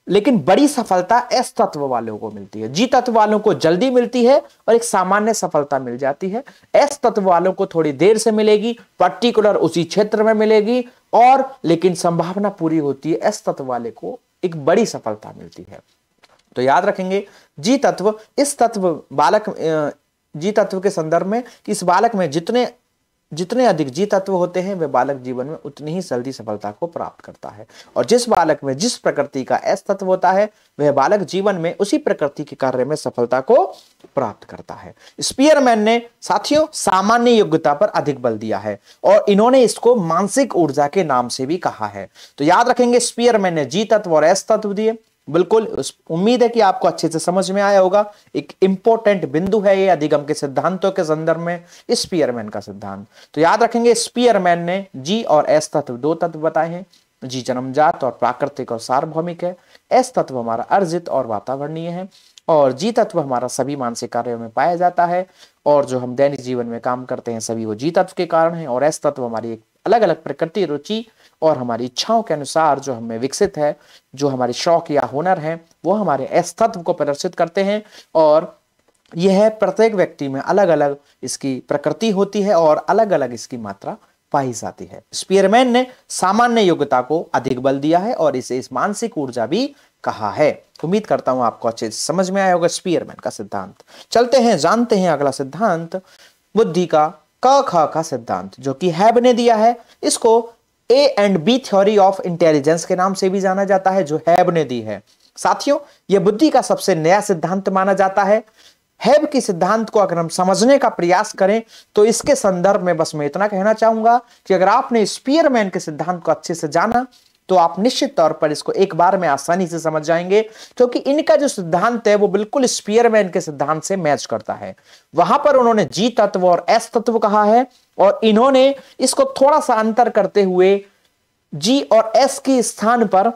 लेकिन बड़ी सफलता एस तत्व वालों को मिलती है। जी तत्व वालों को जल्दी मिलती है और एक सामान्य सफलता मिल जाती है। एस तत्व वालों को थोड़ी देर से मिलेगी, पर्टिकुलर उसी क्षेत्र में मिलेगी, और लेकिन संभावना पूरी होती है, एस तत्व वाले को एक बड़ी सफलता मिलती है। तो याद रखेंगे जी तत्व, इस तत्व बालक जी तत्व के संदर्भ में कि इस बालक में जितने अधिक जी तत्व होते हैं वह बालक जीवन में उतनी ही जल्दी सफलता को प्राप्त करता है, और जिस बालक में जिस प्रकृति का एस तत्व होता है वह बालक जीवन में उसी प्रकृति के कार्य में सफलता को प्राप्त करता है। स्पीयरमैन ने साथियों सामान्य योग्यता पर अधिक बल दिया है, और इन्होंने इसको मानसिक ऊर्जा के नाम से भी कहा है। तो याद रखेंगे स्पीयरमैन ने जी तत्व और एस तत्व दिए। बिल्कुल उम्मीद है कि आपको अच्छे से समझ में आया होगा। एक इंपॉर्टेंट बिंदु है ये अधिगम के सिद्धांतों के संदर्भ में स्पीयरमैन का सिद्धांत। तो याद रखेंगे स्पीयरमैन ने जी और एस तत्व दो तत्व बताए हैं। जी जन्मजात और प्राकृतिक और सार्वभौमिक है, एस तत्व हमारा अर्जित और वातावरणीय है, और जी तत्व हमारा सभी मानसिक कार्यों में पाया जाता है, और जो हम दैनिक जीवन में काम करते हैं सभी वो जी तत्व के कारण है। और एस तत्व हमारी एक अलग अलग प्रकृति, रुचि और हमारी इच्छाओं के अनुसार जो हमें विकसित है, जो हमारे शौक या हुनर हैं वो हमारे एस तत्व को प्रदर्शित करते हैं, और यह प्रत्येक व्यक्ति में अलग अलग इसकी प्रकृति होती है और अलग अलग इसकी मात्रा पाई जाती है। स्पीयरमैन ने सामान्य योग्यता को अधिक बल दिया है और इसे इस मानसिक ऊर्जा भी कहा है। उम्मीद करता हूं आपको अच्छे से समझ में आया होगा स्पीयरमैन का सिद्धांत। चलते हैं जानते हैं अगला सिद्धांत, बुद्धि का क ख का सिद्धांत, जो कि हैब ने दिया है। इसको A and B theory of intelligence के नाम से भी जाना जाता है, जो हैब ने दी है। साथियों, यह बुद्धि का सबसे नया सिद्धांत माना जाता है। हैब की सिद्धांत को अगर हम समझने का प्रयास करें तो इसके संदर्भ में बस मैं इतना कहना चाहूंगा कि अगर आपने स्पीयरमैन के सिद्धांत को अच्छे से जाना तो आप निश्चित तौर पर इसको एक बार में आसानी से समझ जाएंगे, क्योंकि इनका जो सिद्धांत है वो बिल्कुल स्पीयरमैन के सिद्धांत से मैच करता है। वहां पर उन्होंने जी तत्व और एस तत्व कहा है और इन्होंने इसको थोड़ा सा अंतर करते हुए जी और एस के स्थान पर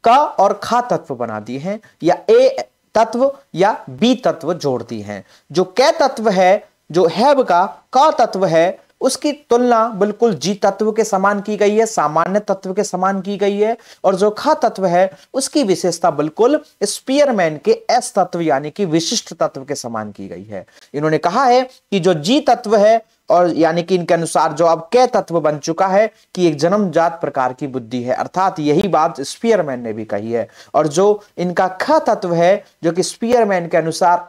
क और ख तत्व बना दिए हैं, या ए तत्व या बी तत्व जोड़ दी हैं। जो क तत्व है, जो हैब का क तत्व है, उसकी तुलना बिल्कुल जी तत्व के समान की गई है, सामान्य तत्व के समान की गई है, और जो ख तत्व है उसकी विशेषता बिल्कुल स्पीयरमैन के एस तत्व यानी कि विशिष्ट तत्व के समान की गई है। इन्होंने कहा है कि जो जी तत्व है और यानी कि इनके अनुसार जो अब क तत्व बन चुका है कि एक जन्मजात प्रकार की बुद्धि है, अर्थात यही बात स्पीयरमैन ने भी कही है। और जो इनका ख तत्व है जो कि स्पीयरमैन के अनुसार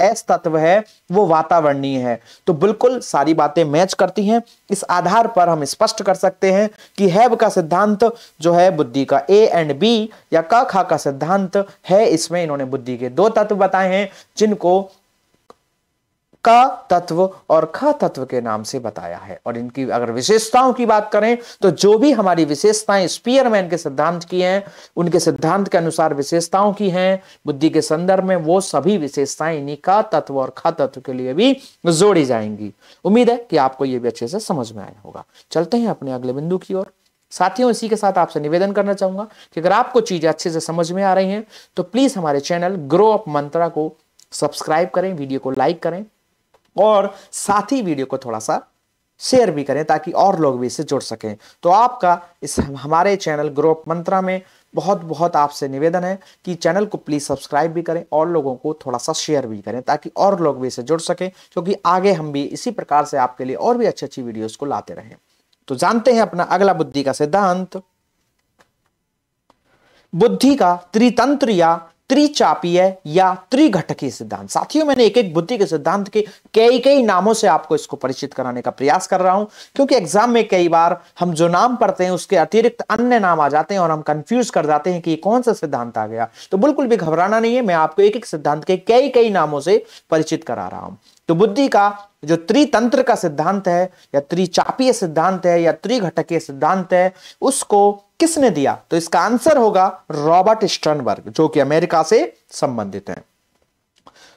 एस तत्व है वो वातावरणीय है। तो बिल्कुल सारी बातें मैच करती हैं। इस आधार पर हम स्पष्ट कर सकते हैं कि हैब का सिद्धांत जो है बुद्धि का ए एंड बी या क ख का सिद्धांत है। इसमें इन्होंने बुद्धि के दो तत्व बताए हैं जिनको क तत्व और ख तत्व के नाम से बताया है। और इनकी अगर विशेषताओं की बात करें तो जो भी हमारी विशेषताएं स्पीयरमैन के सिद्धांत की हैं, उनके सिद्धांत के अनुसार विशेषताओं की हैं बुद्धि के संदर्भ में, वो सभी विशेषताएं इन्हीं क तत्व और ख तत्व के लिए भी जोड़ी जाएंगी। उम्मीद है कि आपको यह भी अच्छे से समझ में आया होगा। चलते हैं अपने अगले बिंदु की ओर। साथियों, इसी के साथ आपसे निवेदन करना चाहूंगा कि अगर आपको चीजें अच्छे से समझ में आ रही हैं तो प्लीज हमारे चैनल ग्रो अप मंत्रा को सब्सक्राइब करें, वीडियो को लाइक करें और साथ ही वीडियो को थोड़ा सा शेयर भी करें ताकि और लोग भी इससे जुड़ सकें। तो आपका इस हमारे चैनल ग्रो अप मंत्रा में बहुत बहुत आपसे निवेदन है कि चैनल को प्लीज सब्सक्राइब भी करें और लोगों को थोड़ा सा शेयर भी करें ताकि और लोग भी इससे जुड़ सकें, क्योंकि आगे हम भी इसी प्रकार से आपके लिए और भी अच्छी अच्छी वीडियोस को लाते रहें। तो जानते हैं अपना अगला बुद्धि का सिद्धांत, बुद्धि का त्रितंत्र या त्रिचापीय या त्रिघटकीय सिद्धांत। साथियों, मैंने एक एक बुद्धि के सिद्धांत के कई कई नामों से आपको इसको परिचित कराने का प्रयास कर रहा हूं, क्योंकि एग्जाम में कई बार हम जो नाम पढ़ते हैं उसके अतिरिक्त अन्य नाम आ जाते हैं और हम कंफ्यूज कर जाते हैं कि कौन सा सिद्धांत आ गया। तो बिल्कुल भी घबराना नहीं है, मैं आपको एक एक सिद्धांत के कई कई नामों से परिचित करा रहा हूं। तो बुद्धि का जो त्रितंत्र का सिद्धांत है या त्रिचापीय सिद्धांत है या त्रिघटकीय सिद्धांत है, उसको किसने दिया? तो इसका आंसर होगा रॉबर्ट स्टर्नबर्ग, जो कि अमेरिका से संबंधित है।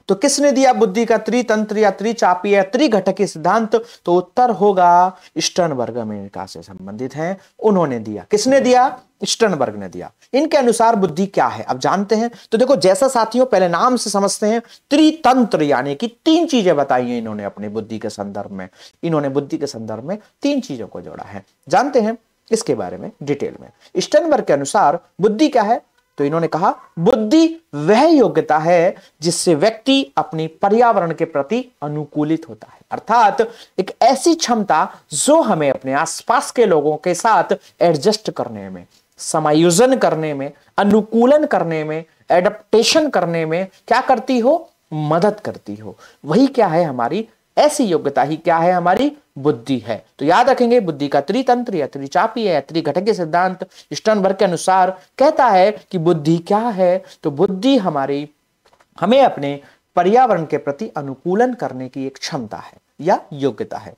तो किसने दिया बुद्धि का त्रितंत्र या त्रिचापीय या त्रिघटकीय सिद्धांत? तो उत्तर होगा स्टर्नबर्ग, अमेरिका से संबंधित हैं, उन्होंने दिया। किसने दिया? स्टर्नबर्ग ने दिया। इनके अनुसार बुद्धि क्या है अब जानते हैं। तो देखो, जैसा साथियों पहले नाम से समझते हैं, त्रितंत्र यानी कि तीन चीजें बताई हैं इन्होंने अपनी बुद्धि के संदर्भ में। इन्होंने बुद्धि के संदर्भ में तीन चीजों को जोड़ा है। जानते हैं इसके बारे में डिटेल में। स्टर्नबर्ग के अनुसार बुद्धि क्या है? तो इन्होंने कहा बुद्धि वह योग्यता है जिससे व्यक्ति अपनी पर्यावरण के प्रति अनुकूलित होता है, अर्थात एक ऐसी क्षमता जो हमें अपने आसपास के लोगों के साथ एडजस्ट करने में, समायोजन करने में, अनुकूलन करने में, एडप्टेशन करने में क्या करती हो? मदद करती हो। वही क्या है हमारी ऐसी योग्यता ही क्या है? हमारी बुद्धि है। तो याद रखेंगे, बुद्धि का त्रितंत्र या त्रिचापीय या त्रिघटकीय सिद्धांत स्टर्नबर्ग के अनुसार कहता है कि बुद्धि क्या है? तो बुद्धि हमें अपने पर्यावरण के प्रति अनुकूलन करने की एक क्षमता है या योग्यता है।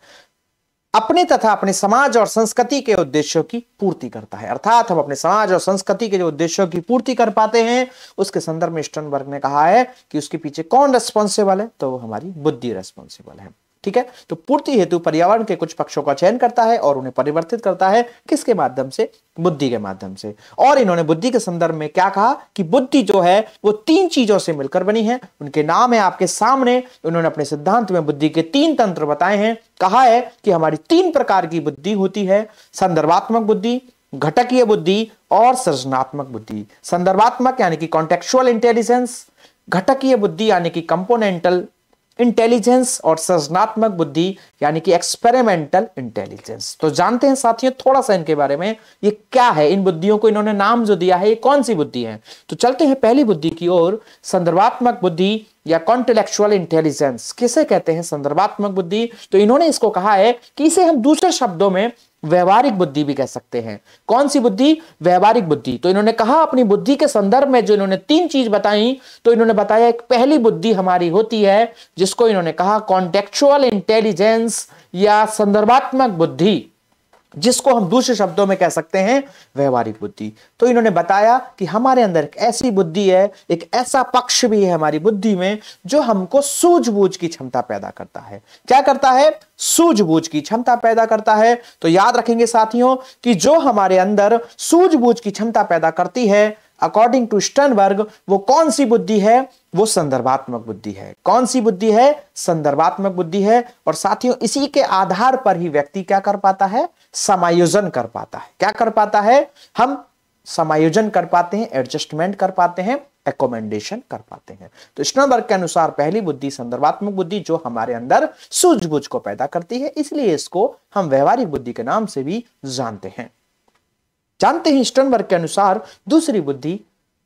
अपने तथा अपने समाज और संस्कृति के उद्देश्यों की पूर्ति करता है, अर्थात हम अपने समाज और संस्कृति के जो उद्देश्यों की पूर्ति कर पाते हैं उसके संदर्भ में स्टर्नबर्ग ने कहा है कि उसके पीछे कौन रेस्पॉन्सिबल है? तो हमारी बुद्धि रेस्पॉन्सिबल है। ठीक है, तो पूर्ति हेतु पर्यावरण के कुछ पक्षों का चयन करता है और उन्हें परिवर्तित करता है। किसके माध्यम से? बुद्धि के माध्यम से। और इन्होंने बुद्धि के संदर्भ में क्या कहा कि बुद्धि जो है वो तीन चीजों से मिलकर बनी है। उनके नाम है आपके सामने। उन्होंने अपने सिद्धांत में बुद्धि के तीन तंत्र बताए हैं। कहा है कि हमारी तीन प्रकार की बुद्धि होती है: संदर्भात्मक बुद्धि, घटकीय बुद्धि और सृजनात्मक बुद्धि। संदर्भात्मक यानी कि कॉन्टेक्चुअल इंटेलिजेंस, घटकीय बुद्धि यानी कि कंपोनेंटल इंटेलिजेंस और सृजनात्मक बुद्धि यानी कि एक्सपेरिमेंटल इंटेलिजेंस। तो जानते हैं साथियों थोड़ा सा इनके बारे में, ये क्या है? इन बुद्धियों को इन्होंने नाम जो दिया है ये कौन सी बुद्धि है? तो चलते हैं पहली बुद्धि की ओर, संदर्भात्मक बुद्धि या कॉन्टेलेक्चुअल इंटेलिजेंस। किसे कहते हैं संदर्भात्मक बुद्धि? तो इन्होंने इसको कहा है कि इसे हम दूसरे शब्दों में व्यवहारिक बुद्धि भी कह सकते हैं। कौन सी बुद्धि? व्यवहारिक बुद्धि। तो इन्होंने कहा अपनी बुद्धि के संदर्भ में जो इन्होंने 3 चीज बताई, तो इन्होंने बताया एक पहली बुद्धि हमारी होती है जिसको इन्होंने कहा कॉन्टेक्चुअल इंटेलिजेंस या संदर्भात्मक बुद्धि, जिसको हम दूसरे शब्दों में कह सकते हैं व्यवहारिक बुद्धि। तो इन्होंने बताया कि हमारे अंदर एक ऐसी बुद्धि है, एक ऐसा पक्ष भी है हमारी बुद्धि में जो हमको सूझबूझ की क्षमता पैदा करता है। क्या करता है? सूझबूझ की क्षमता पैदा करता है। तो याद रखेंगे साथियों कि जो हमारे अंदर सूझबूझ की क्षमता पैदा करती है, अकॉर्डिंग टू स्टर्नबर्ग, वो कौन सी बुद्धि है? वो संदर्भात्मक बुद्धि है। कौन सी बुद्धि है? संदर्भात्मक बुद्धि है। और साथियों इसी के आधार पर ही व्यक्ति क्या कर पाता है? समायोजन कर पाता है। क्या कर पाता है? हम समायोजन कर पाते हैं, एडजस्टमेंट कर पाते हैं, एकोमेंडेशन कर पाते हैं। तो स्टर्नबर्ग के अनुसार पहली बुद्धि संदर्भात्मक बुद्धि जो हमारे अंदर सूझबूझ को पैदा करती है, इसलिए इसको हम व्यवहारिक बुद्धि के नाम से भी जानते हैं। जानते हैं स्टर्नबर्ग के अनुसार दूसरी बुद्धि,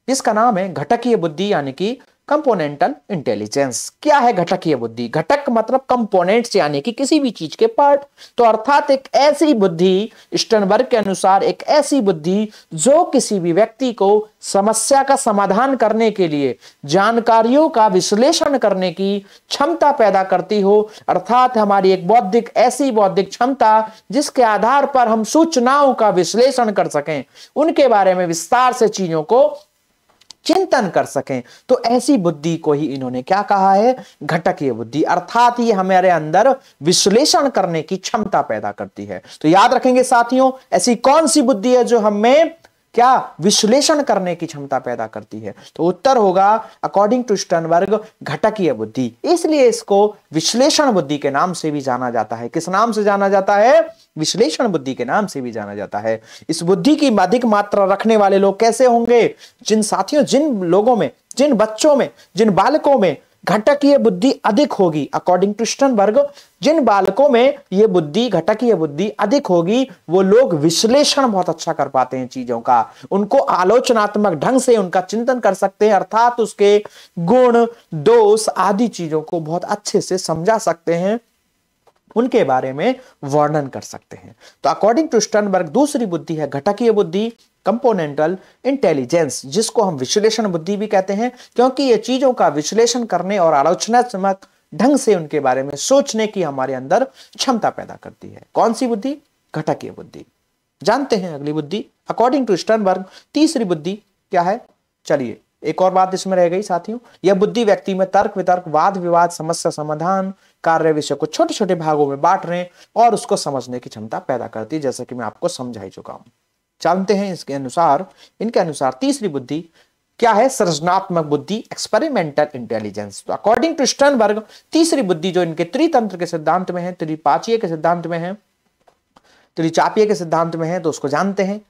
इसका नाम है घटकीय बुद्धि यानी कि कंपोनेंटल इंटेलिजेंस। क्या है घटकीय बुद्धि? घटक मतलब कंपोनेंट्स यानी कि किसी भी चीज के पार्ट। तो अर्थात एक ऐसी बुद्धि, स्टर्नबर्ग के अनुसार एक ऐसी बुद्धि जो किसी भी व्यक्ति को समस्या का समाधान करने के लिए जानकारियों का विश्लेषण करने की क्षमता पैदा करती हो। अर्थात हमारी एक बौद्धिक, ऐसी बौद्धिक क्षमता जिसके आधार पर हम सूचनाओं का विश्लेषण कर सकें, उनके बारे में विस्तार से चीजों को चिंतन कर सकें। तो ऐसी बुद्धि को ही इन्होंने क्या कहा है? घटकीय बुद्धि। अर्थात ये हमारे अंदर विश्लेषण करने की क्षमता पैदा करती है। तो याद रखेंगे साथियों, ऐसी कौन सी बुद्धि है जो हमें क्या विश्लेषण करने की क्षमता पैदा करती है? तो उत्तर होगा अकॉर्डिंग टू स्टर्नबर्ग घटकीय बुद्धि। इसलिए इसको विश्लेषण बुद्धि के नाम से भी जाना जाता है। किस नाम से जाना जाता है? विश्लेषण बुद्धि के नाम से भी जाना जाता है। इस बुद्धि की अधिक मात्रा रखने वाले लोग कैसे होंगे? जिन साथियों, जिन लोगों में, जिन बच्चों में, जिन बालकों में घटकीय बुद्धि अधिक होगी, अकॉर्डिंग टू स्टर्नबर्ग जिन बालकों में यह बुद्धि, घटकीय बुद्धि अधिक होगी, वो लोग विश्लेषण बहुत अच्छा कर पाते हैं चीजों का, उनको आलोचनात्मक ढंग से उनका चिंतन कर सकते हैं, अर्थात उसके गुण, दोष आदि चीजों को बहुत अच्छे से समझा सकते हैं, उनके बारे में वर्णन कर सकते हैं। तो अकॉर्डिंग टू स्टर्नबर्ग दूसरी बुद्धि है घटकीय बुद्धि, कंपोनेंटल इंटेलिजेंस, जिसको हम विश्लेषण बुद्धि भी कहते हैं, क्योंकि ये चीजों का विश्लेषण करने और आलोचनात्मक ढंग से उनके बारे में सोचने की हमारे अंदर क्षमता पैदा करती है। कौन सी बुद्धि? घटकीय बुद्धि। जानते हैं अगली बुद्धि, अकॉर्डिंग टू स्टर्नबर्ग तीसरी बुद्धि क्या है? चलिए एक और बात इसमें रह गई साथियों, यह बुद्धि व्यक्ति में तर्क वितर्क, वाद विवाद, समस्या समाधान, कार्य विषय को छोटे छोटे भागों में बांटने और उसको समझने की क्षमता पैदा करती है, जैसे कि मैं आपको समझा ही चुका हूं। जानते हैं इसके अनुसार, इनके अनुसार तीसरी बुद्धि क्या है? सृजनात्मक बुद्धि, एक्सपेरिमेंटल इंटेलिजेंस। तो अकॉर्डिंग टू स्टर्नबर्ग तीसरी बुद्धि जो इनके त्रितंत्र के सिद्धांत में है, त्रिपाचीय के सिद्धांत में है, त्रिचापीय के सिद्धांत में है, तो उसको जानते हैं।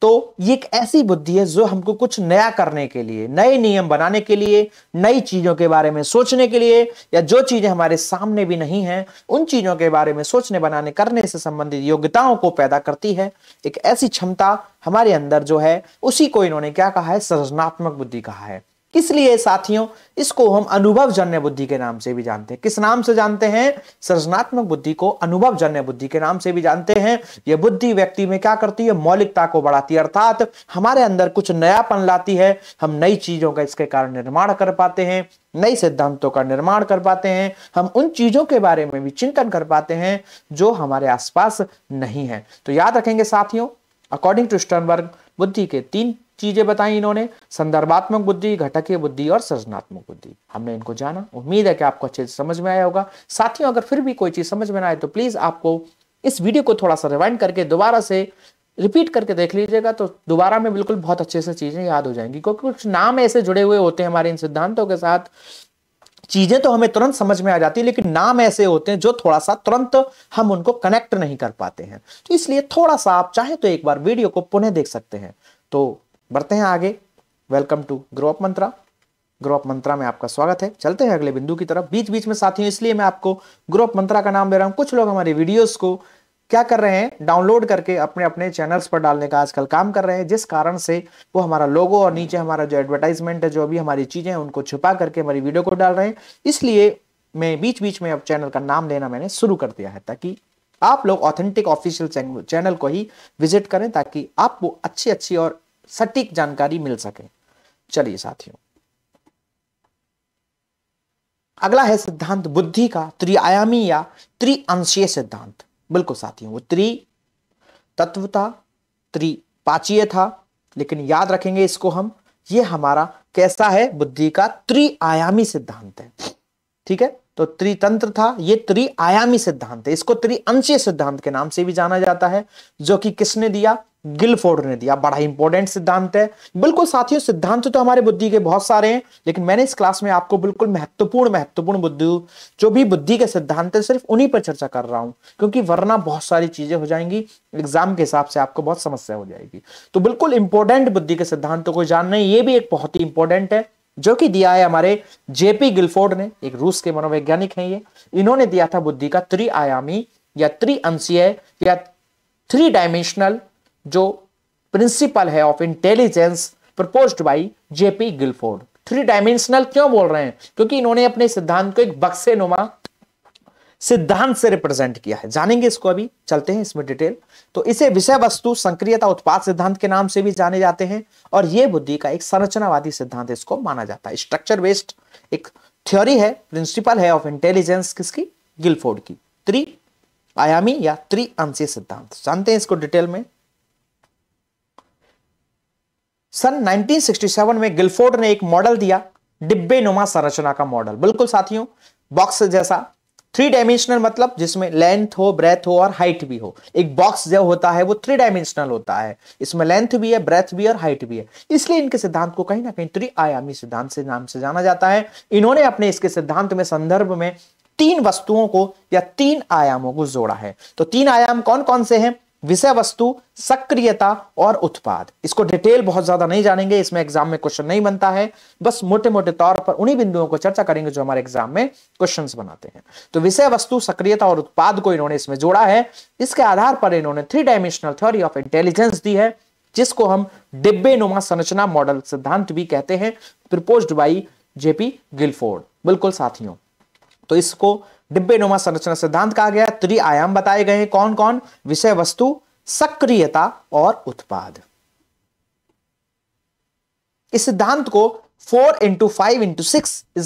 तो ये एक ऐसी बुद्धि है जो हमको कुछ नया करने के लिए, नए नियम बनाने के लिए, नई चीजों के बारे में सोचने के लिए, या जो चीजें हमारे सामने भी नहीं हैं उन चीजों के बारे में सोचने, बनाने, करने से संबंधित योग्यताओं को पैदा करती है। एक ऐसी क्षमता हमारे अंदर जो है, उसी को इन्होंने क्या कहा है? सृजनात्मक बुद्धि कहा है। इसलिए साथियों इसको हम अनुभवजन्य बुद्धि के नाम से भी जानते हैं। किस नाम से जानते हैं? सृजनात्मक बुद्धि को अनुभवजन्य बुद्धि के नाम से भी जानते हैं। यह बुद्धि व्यक्ति में क्या करती है? मौलिकता को बढ़ाती है, अर्थात हमारे अंदर कुछ नयापन लाती है। हम नई चीजों का इसके कारण निर्माण कर पाते हैं, नए सिद्धांतों का निर्माण कर पाते हैं, हम उन चीजों के बारे में भी चिंतन कर पाते हैं जो हमारे आसपास नहीं है। तो याद रखेंगे साथियों, अकॉर्डिंग टू स्टर्नबर्ग बुद्धि के 3 चीजें बताई इन्होंने, संदर्भात्मक बुद्धि, घटकीय बुद्धि और सृजनात्मक बुद्धि। हमने इनको जाना, उम्मीद है कि आपको अच्छे से समझ में आया होगा। साथियों अगर फिर भी कोई चीज समझ में ना आए तो प्लीज आपको इस वीडियो को थोड़ा सा रिवाइंड करके दोबारा से रिपीट करके देख लीजिएगा, तो दोबारा में बिल्कुल बहुत अच्छे से चीजें याद हो जाएंगी, क्योंकि कुछ नाम ऐसे जुड़े हुए होते हैं हमारे इन सिद्धांतों के साथ। चीजें तो हमें तुरंत समझ में आ जाती है, लेकिन नाम ऐसे होते हैं जो थोड़ा सा तुरंत हम उनको कनेक्ट नहीं कर पाते हैं। तो इसलिए थोड़ा सा आप चाहे तो एक बार वीडियो को पुनः देख सकते हैं। तो बढ़ते हैं आगे। Welcome to Grow Up Mantra. Grow Up Mantra में आपका स्वागत है। चलते हैं अगले बिंदु की तरफ। बीच बीच में साथियों इसलिए मैं आपको ग्रो अप मंत्रा का नाम दे रहा हूं, कुछ लोग हमारे वीडियोस को क्या कर रहे हैं? डाउनलोड करके अपने अपने चैनल्स पर डालने का आजकल काम कर रहे हैं, जिस कारण से वो हमारा लोगो और नीचे हमारा जो एडवर्टाइजमेंट है, जो भी हमारी चीजें हैं, उनको छुपा करके हमारी वीडियो को डाल रहे हैं। इसलिए मैं बीच बीच में अब चैनल का नाम लेना मैंने शुरू कर दिया है, ताकि आप लोग ऑथेंटिक ऑफिशियल चैनल को ही विजिट करें ताकि आपको अच्छी अच्छी और सटीक जानकारी मिल सके। चलिए साथियों, अगला है सिद्धांत बुद्धि का त्रिआयामी या त्रिअंशीय सिद्धांत। बिल्कुल साथियों, वो तत्व था, त्रिपाचीय था, लेकिन याद रखेंगे इसको हम, ये हमारा कैसा है, बुद्धि का त्रिआयामी सिद्धांत है। ठीक है, तो त्रितंत्र था, ये त्रिआयामी सिद्धांत है। इसको त्रिअंशीय सिद्धांत के नाम से भी जाना जाता है, जो कि किसने दिया, गिलफोर्ड ने दिया। बड़ा इंपॉर्टेंट सिद्धांत है। बिल्कुल साथियों, सिद्धांत तो हमारे बुद्धि के बहुत सारे हैं, लेकिन मैंने इस क्लास में आपको बिल्कुल महत्वपूर्ण बुद्धि, जो भी बुद्धि के सिद्धांत है, सिर्फ उन्हीं पर चर्चा कर रहा हूं, क्योंकि वरना बहुत सारी चीजें हो जाएंगी, एग्जाम के हिसाब से आपको बहुत समस्या हो जाएगी। तो बिल्कुल इंपॉर्टेंट बुद्धि के सिद्धांतों को जानना, ये भी एक बहुत ही इंपॉर्टेंट है, जो कि दिया है हमारे जेपी गिलफोर्ड ने, एक रूस के मनोवैज्ञानिक हैं ये। इन्होंने दिया था बुद्धि का त्रिआयामी या त्रिअंशीय या थ्री डायमेंशनल जो प्रिंसिपल है of intelligence proposed by J P Guilford. Three dimensional क्यों बोल रहे हैं, क्योंकि इन्होंने अपने सिद्धांत को एक बक्से नुमा सिद्धांत से रिप्रेजेंट किया है। जानेंगे इसको, अभी चलते हैं इसमें डिटेल। तो इसे विषय वस्तु संक्रियता उत्पाद सिद्धांत के नाम से भी जाने जाते हैं, और यह बुद्धि का एक संरचनावादी सिद्धांत इसको माना जाता है। स्ट्रक्चर बेस्ड एक थ्योरी है, प्रिंसिपल है ऑफ इंटेलिजेंस, किसकी, गिलफोर्ड की। त्रिआयामी या त्रिअंशीय सिद्धांत, जानते हैं इसको डिटेल में। सन 1967 में गिलफोर्ड ने एक मॉडल दिया, डिब्बे नुमा संरचना का मॉडल। बिल्कुल साथियों, बॉक्स जैसा, थ्री डायमेंशनल मतलब जिसमें लेंथ हो, ब्रेथ हो और हाइट भी हो। एक बॉक्स जो होता है वो थ्री डायमेंशनल होता है, इसमें लेंथ भी है, ब्रेथ भी और हाइट भी है, इसलिए इनके सिद्धांत को कहीं ना कहीं त्रिआयामी सिद्धांत से नाम से जाना जाता है। इन्होंने अपने इसके सिद्धांत में संदर्भ में तीन वस्तुओं को या तीन आयामों को जोड़ा है। तो तीन आयाम कौन कौन से हैं, विषय वस्तु, सक्रियता और उत्पाद। इसको डिटेल बहुत ज्यादा नहीं जानेंगे, इसमें एग्जाम में क्वेश्चन नहीं बनता है, बस मोटे मोटे तौर पर उन्हीं बिंदुओं को चर्चा करेंगे जो हमारे एग्जाम में क्वेश्चंस बनाते हैं। तो विषय वस्तु, सक्रियता और उत्पाद को इन्होंने इसमें जोड़ा है। इसके आधार पर इन्होंने three dimensional theory of intelligence दी है, जिसको हम डिब्बे नुमा संरचना मॉडल सिद्धांत भी कहते हैं, प्रपोज्ड बाई जेपी गिलफोर्ड। बिल्कुल साथियों, तो इसको डिब्बे नुमा संरचना सिद्धांत कहा गया। त्रिआयाम बताए गए हैं, कौन कौन, विषय वस्तु, सक्रियता और उत्पाद। इस सिद्धांत को 4 × 5 × 6 =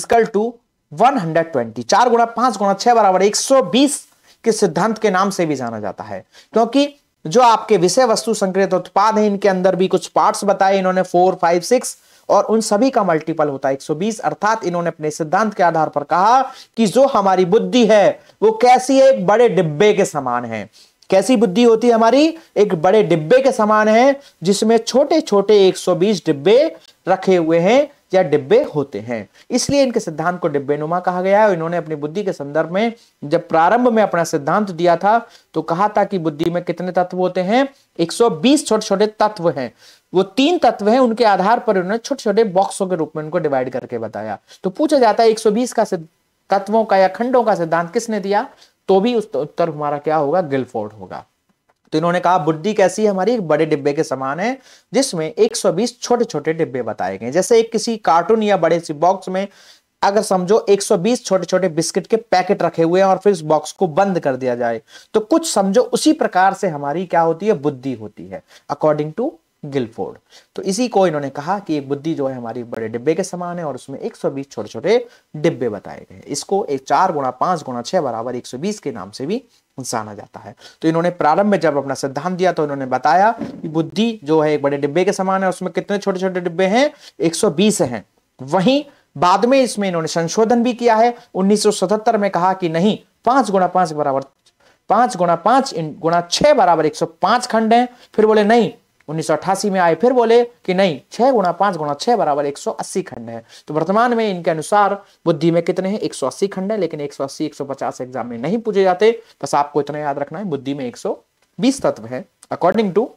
120, 4 × 5 × 6 = 120 के सिद्धांत के नाम से भी जाना जाता है, क्योंकि जो आपके विषय वस्तु, संक्रियता, उत्पाद है, इनके अंदर भी कुछ पार्ट्स बताए इन्होंने, 4, 5, 6, और उन सभी का मल्टीपल होता है 120। अर्थात इन्होंने अपने सिद्धांत के आधार पर कहा कि जो हमारी बुद्धि है वो कैसी है, एक बड़े डिब्बे के समान है। कैसी बुद्धि होती है हमारी, एक बड़े डिब्बे के समान है, जिसमें छोटे छोटे 120 डिब्बे रखे हुए हैं या डिब्बे होते हैं, इसलिए इनके सिद्धांत को डिब्बे नुमा कहा गया है। और इन्होंने अपनी बुद्धि के संदर्भ में जब प्रारंभ में अपना सिद्धांत दिया था तो कहा था कि बुद्धि में कितने तत्व होते हैं, 120 छोटे छोटे तत्व हैं। वो तीन तत्व हैं, उनके आधार पर उन्होंने छोटे छोटे बॉक्सों के रूप में उनको डिवाइड करके बताया। तो पूछा जाता है 120 का तत्वों का या खंडों का सिद्धांत किसने दिया, तो भी उस उत्तर हमारा क्या होगा, गिलफोर्ड होगा। तो इन्होंने कहा बुद्धि कैसी है हमारी, एक बड़े डिब्बे के समान है, जिसमें 120 छोटे छोटे डिब्बे बताए गए। जैसे एक किसी कार्टून या बड़े सी बॉक्स में अगर समझो 120 छोटे छोटे बिस्किट के पैकेट रखे हुए हैं और फिर इस बॉक्स को बंद कर दिया जाए, तो कुछ समझो उसी प्रकार से हमारी क्या होती है, बुद्धि होती है, अकॉर्डिंग टू गिलफोर्ड। तो इसी को इन्होंने कहा कि एक बुद्धि जो है हमारी बड़े डिब्बे के समान है और उसमें 120 छोटे छोटे डिब्बे बताए गए। इसको एक 4 × 5 × 6 = 120 के नाम से भी जाना जाता है। तो इन्होंने प्रारंभ में जब अपना सिद्धांत दिया तो इन्होंने बताया कि बुद्धि जो है एक बड़े डिब्बे के समान है, उसमें कितने छोटे छोटे डिब्बे हैं, 120 हैं। वहीं बाद में इसमें इन्होंने संशोधन भी किया है, 1977 में कहा कि नहीं, 5 × 5 = 5 × 5 × 6 = 105 खंड है। फिर बोले नहीं, 1988 में आए, फिर बोले कि नहीं, 6 × 5 × 6 = 180 खंड है। तो वर्तमान में इनके अनुसार बुद्धि में कितने हैं, 180 खंड है, लेकिन 180 150 एग्जाम में नहीं पूछे जाते। बस आपको इतना याद रखना है, बुद्धि में 120 तत्व है। अकॉर्डिंग टू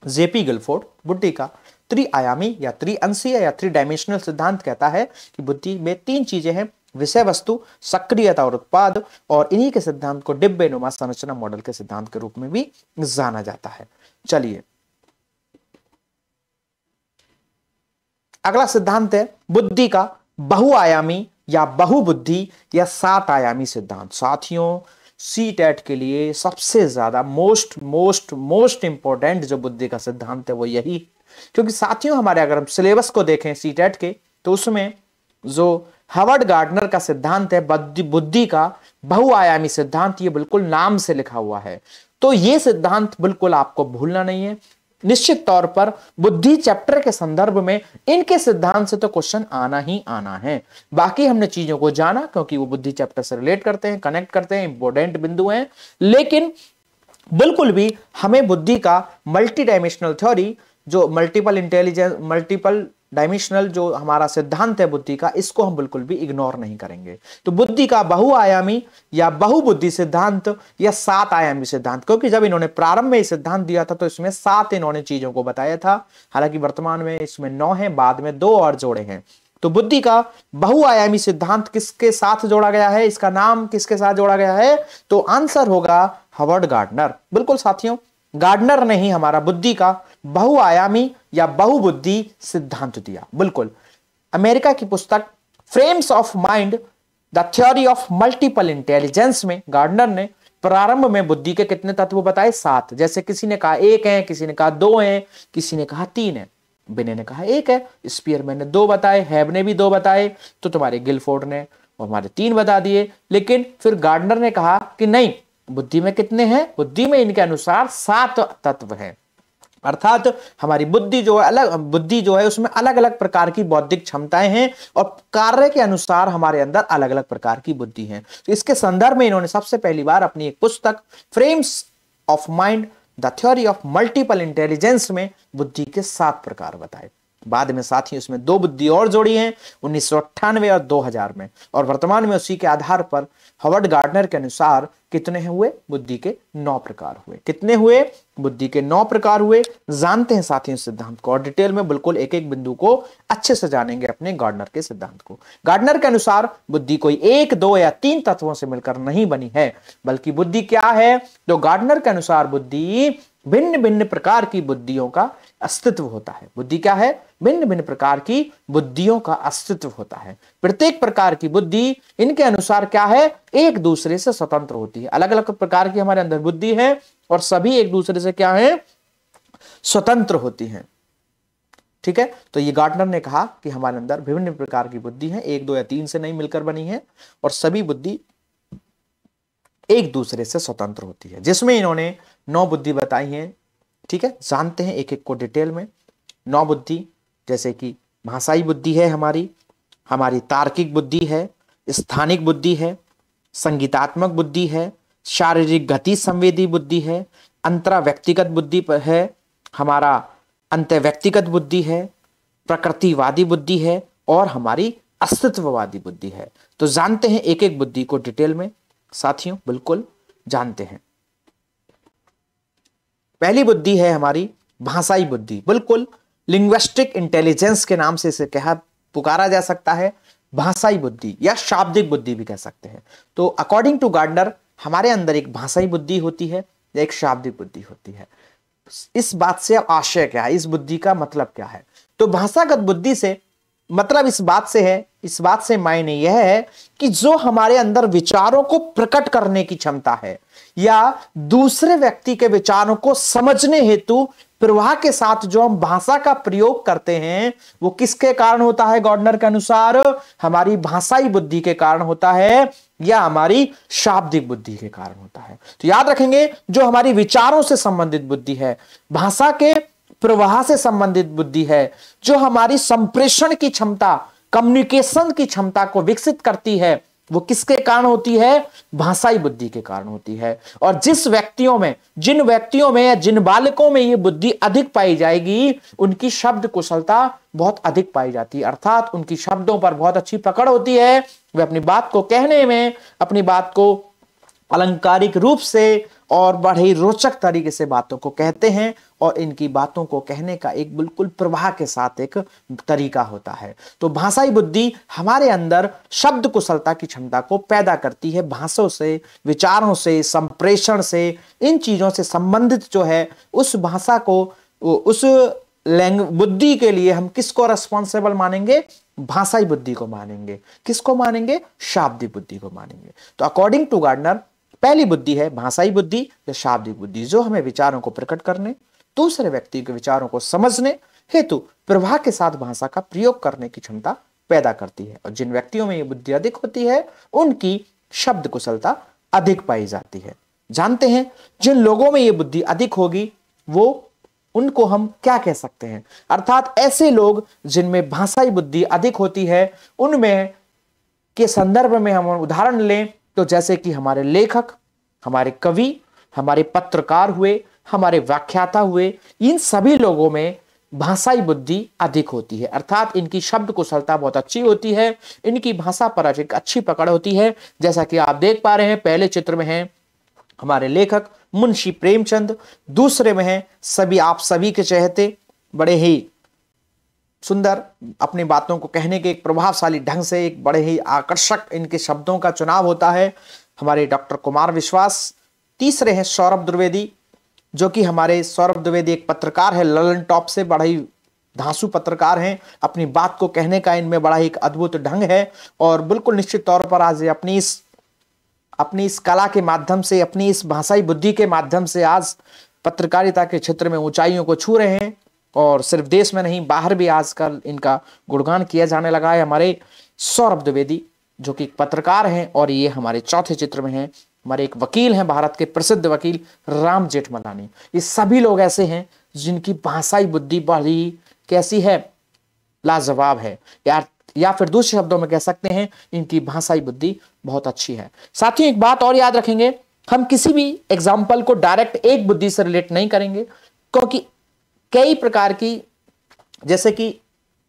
जेपी गिलफोर्ड, बुद्धि का त्रिआयामी या त्रिअंशीय या थ्री डायमेंशनल सिद्धांत कहता है कि बुद्धि में तीन चीजें हैं, विषय वस्तु, सक्रियता और उत्पाद, और इन्हीं के सिद्धांत को डिब्बे नुमा संरचना मॉडल के सिद्धांत के रूप में भी जाना जाता है। चलिए अगला सिद्धांत है बुद्धि का बहुआयामी या बहुबुद्धि या 7 आयामी सिद्धांत। साथियों सी टेट के लिए सबसे ज्यादा मोस्ट मोस्ट मोस्ट इंपॉर्टेंट जो बुद्धि का सिद्धांत है वो यही, क्योंकि साथियों हमारे अगर हम सिलेबस को देखें सी टेट के तो उसमें जो हार्वर्ड गार्डनर का सिद्धांत है बुद्धि का बहुआयामी सिद्धांत, ये बिल्कुल नाम से लिखा हुआ है। तो ये सिद्धांत बिल्कुल आपको भूलना नहीं है। निश्चित तौर पर बुद्धि चैप्टर के संदर्भ में इनके सिद्धांत से तो क्वेश्चन आना ही आना है। बाकी हमने चीजों को जाना क्योंकि वो बुद्धि चैप्टर से रिलेट करते हैं, कनेक्ट करते हैं, इंपॉर्टेंट बिंदु हैं, लेकिन बिल्कुल भी हमें बुद्धि का मल्टी डायमेंशनल थ्योरी, जो मल्टीपल डायमेंशनल जो हमारा सिद्धांत है बुद्धि का, इसको हम बिल्कुल भी इग्नोर नहीं करेंगे। तो बुद्धि का बहुआयामी या बहुबुद्धि सिद्धांत या 7 आयामी सिद्धांत, क्योंकि जब इन्होंने प्रारंभ में सिद्धांत दिया था तो इसमें 7 इन्होंने चीजों को बताया था, हालांकि वर्तमान में इसमें 9 है, बाद में 2 और जोड़े हैं। तो बुद्धि का बहुआयामी सिद्धांत किसके साथ जोड़ा गया है, इसका नाम किसके साथ जोड़ा गया है, तो आंसर होगा हार्वर्ड गार्डनर। बिल्कुल साथियों, गार्डनर ने ही हमारा बुद्धि का बहुआयामी या बहुबुद्धि सिद्धांत दिया। बिल्कुल, अमेरिका की पुस्तक frames of mind the theory of multiple intelligence में गार्डनर ने प्रारंभ में बुद्धि के कितने तत्व बताए, 7। जैसे किसी ने कहा 1 है, किसी ने कहा 2 है, किसी ने कहा 3 है, बिने ने कहा 1 है, स्पीयरमैन ने 2 बताए, हैब ने भी 2 बताए, तो तुम्हारे गिलफोर्ड ने और हमारे 3 बता दिए। लेकिन फिर गार्डनर ने कहा कि नहीं, बुद्धि में कितने हैं, बुद्धि में इनके अनुसार 7 तत्व हैं, अर्थात हमारी बुद्धि जो है उसमें अलग अलग प्रकार की बौद्धिक क्षमताएं हैं और कार्य के अनुसार हमारे अंदर अलग अलग प्रकार की बुद्धि है। तो इसके संदर्भ में इन्होंने सबसे पहली बार अपनी एक पुस्तक frames of mind the theory of multiple intelligence में बुद्धि के 7 प्रकार बताए। बाद में साथ ही उसमें 2 बुद्धि और जोड़ी हैं 1998 और 2000 में, और वर्तमान में उसी के आधार पर हार्वर्ड गार्डनर के अनुसार कितने हुए, बुद्धि के 9 प्रकार हुए। कितने हुए, बुद्धि के 9 प्रकार हुए। जानते हैं साथियों सिद्धांत को और डिटेल में बिल्कुल एक एक बिंदु को अच्छे से जानेंगे अपने गार्डनर के सिद्धांत को। गार्डनर के अनुसार बुद्धि कोई 1, 2 या 3 तत्वों से मिलकर नहीं बनी है, बल्कि बुद्धि क्या है, तो गार्डनर के अनुसार बुद्धि भिन्न भिन्न प्रकार की बुद्धियों का अस्तित्व होता है। बुद्धि क्या है, भिन्न भिन्न प्रकार की बुद्धियों का अस्तित्व होता है। प्रत्येक प्रकार की बुद्धि इनके अनुसार क्या है, एक दूसरे से स्वतंत्र होती है। अलग अलग प्रकार की हमारे अंदर बुद्धि है और सभी एक दूसरे से क्या है, स्वतंत्र होती हैं। ठीक है, तो ये गार्डनर ने कहा कि हमारे अंदर विभिन्न प्रकार की बुद्धि है, 1, 2 या 3 से नहीं मिलकर बनी है और सभी बुद्धि एक दूसरे से स्वतंत्र होती है, जिसमें इन्होंने 9 बुद्धि बताई हैं। ठीक है, जानते हैं एक एक को डिटेल में। 9 बुद्धि जैसे कि भाषाई बुद्धि है, हमारी तार्किक बुद्धि है, स्थानिक बुद्धि है, संगीतात्मक बुद्धि है, शारीरिक गति संवेदी बुद्धि है, अंतरा व्यक्तिगत बुद्धि है, हमारा अंत्य व्यक्तिगत बुद्धि है, प्रकृतिवादी बुद्धि है और हमारी अस्तित्ववादी बुद्धि है। तो जानते हैं एक एक बुद्धि को डिटेल में साथियों, बिल्कुल जानते हैं। पहली बुद्धि है हमारी भाषाई बुद्धि। बिल्कुल, लिंग्विस्टिक इंटेलिजेंस के नाम से इसे पुकारा जा सकता है, भाषाई बुद्धि या शाब्दिक बुद्धि भी कह सकते हैं। तो अकॉर्डिंग टू गार्डनर हमारे अंदर एक भाषाई बुद्धि होती है या एक शाब्दिक बुद्धि होती है। इस बात से अब आशय क्या है, इस बुद्धि का मतलब क्या है, तो भाषागत बुद्धि से मतलब इस बात से मायने यह है कि जो हमारे अंदर विचारों को प्रकट करने की क्षमता है या दूसरे व्यक्ति के विचारों को समझने हेतु प्रवाह के साथ जो हम भाषा का प्रयोग करते हैं, वो किसके कारण होता है, गार्डनर के अनुसार हमारी भाषाई बुद्धि के कारण होता है या हमारी शाब्दिक बुद्धि के कारण होता है। तो याद रखेंगे, जो हमारी विचारों से संबंधित बुद्धि है, भाषा के प्रवाह से संबंधित बुद्धि है, जो हमारी संप्रेषण की क्षमता, कम्युनिकेशन की क्षमता को विकसित करती है, वो किसके कारण होती है, भाषाई बुद्धि के कारण होती है। और जिन व्यक्तियों में या जिन बालकों में ये बुद्धि अधिक पाई जाएगी, उनकी शब्द कुशलता बहुत अधिक पाई जाती है, अर्थात उनकी शब्दों पर बहुत अच्छी पकड़ होती है। वे अपनी बात को कहने में, अपनी बात को अलंकारिक रूप से और बड़े रोचक तरीके से बातों को कहते हैं और इनकी बातों को कहने का एक बिल्कुल प्रवाह के साथ एक तरीका होता है। तो भाषाई बुद्धि हमारे अंदर शब्द कुशलता की क्षमता को पैदा करती है। भाषाओं से, विचारों से, संप्रेषण से, इन चीजों से संबंधित जो है उस भाषा को, उस बुद्धि के लिए हम किसको रेस्पॉन्सिबल मानेंगे, भाषाई बुद्धि को मानेंगे। किसको मानेंगे, शाब्दिक बुद्धि को मानेंगे। तो अकॉर्डिंग टू गार्डनर पहली बुद्धि है भाषाई बुद्धि या शाब्दिक बुद्धि, जो हमें विचारों को प्रकट करने, दूसरे व्यक्ति के विचारों को समझने हेतु प्रवाह के साथ भाषा का प्रयोग करने की क्षमता पैदा करती है। और जिन व्यक्तियों में यह बुद्धि अधिक होती है उनकी शब्द कुशलता अधिक पाई जाती है। जानते हैं जिन लोगों में यह बुद्धि अधिक होगी वो उनको हम क्या कह सकते हैं, अर्थात ऐसे लोग जिनमें भाषाई बुद्धि अधिक होती है उनमें के संदर्भ में हम उदाहरण लें तो जैसे कि हमारे लेखक, हमारे कवि, हमारे पत्रकार हुए, हमारे व्याख्याता हुए, इन सभी लोगों में भाषाई बुद्धि अधिक होती है, अर्थात इनकी शब्द कुशलता बहुत अच्छी होती है, इनकी भाषा पर अधिक अच्छी पकड़ होती है। जैसा कि आप देख पा रहे हैं पहले चित्र में है हमारे लेखक मुंशी प्रेमचंद, दूसरे में है आप सभी के चहेते बड़े ही सुंदर अपनी बातों को कहने के एक प्रभावशाली ढंग से एक बड़े ही आकर्षक इनके शब्दों का चुनाव होता है हमारे डॉक्टर कुमार विश्वास। तीसरे हैं सौरभ द्विवेदी, जो कि हमारे सौरभ द्विवेदी एक पत्रकार है ललन टॉप से, बड़ा ही धांसू पत्रकार हैं, अपनी बात को कहने का इनमें बड़ा ही एक अद्भुत ढंग है और बिल्कुल निश्चित तौर पर आज अपनी इस कला के माध्यम से, अपनी इस भाषाई बुद्धि के माध्यम से आज पत्रकारिता के क्षेत्र में ऊंचाइयों को छू रहे हैं और सिर्फ देश में नहीं बाहर भी आजकल इनका गुणगान किया जाने लगा है। हमारे सौरभ द्विवेदी जो कि पत्रकार हैं और ये हमारे चौथे चित्र में हैं हमारे एक वकील हैं, भारत के प्रसिद्ध वकील राम जेठमलानी। ये सभी लोग ऐसे हैं जिनकी भाषाई बुद्धि बड़ी कैसी है, लाजवाब है, या फिर दूसरे शब्दों में कह सकते हैं इनकी भाषाई बुद्धि बहुत अच्छी है। साथियों एक बात और याद रखेंगे, हम किसी भी एग्जाम्पल को डायरेक्ट एक बुद्धि से रिलेट नहीं करेंगे, क्योंकि कई प्रकार की, जैसे कि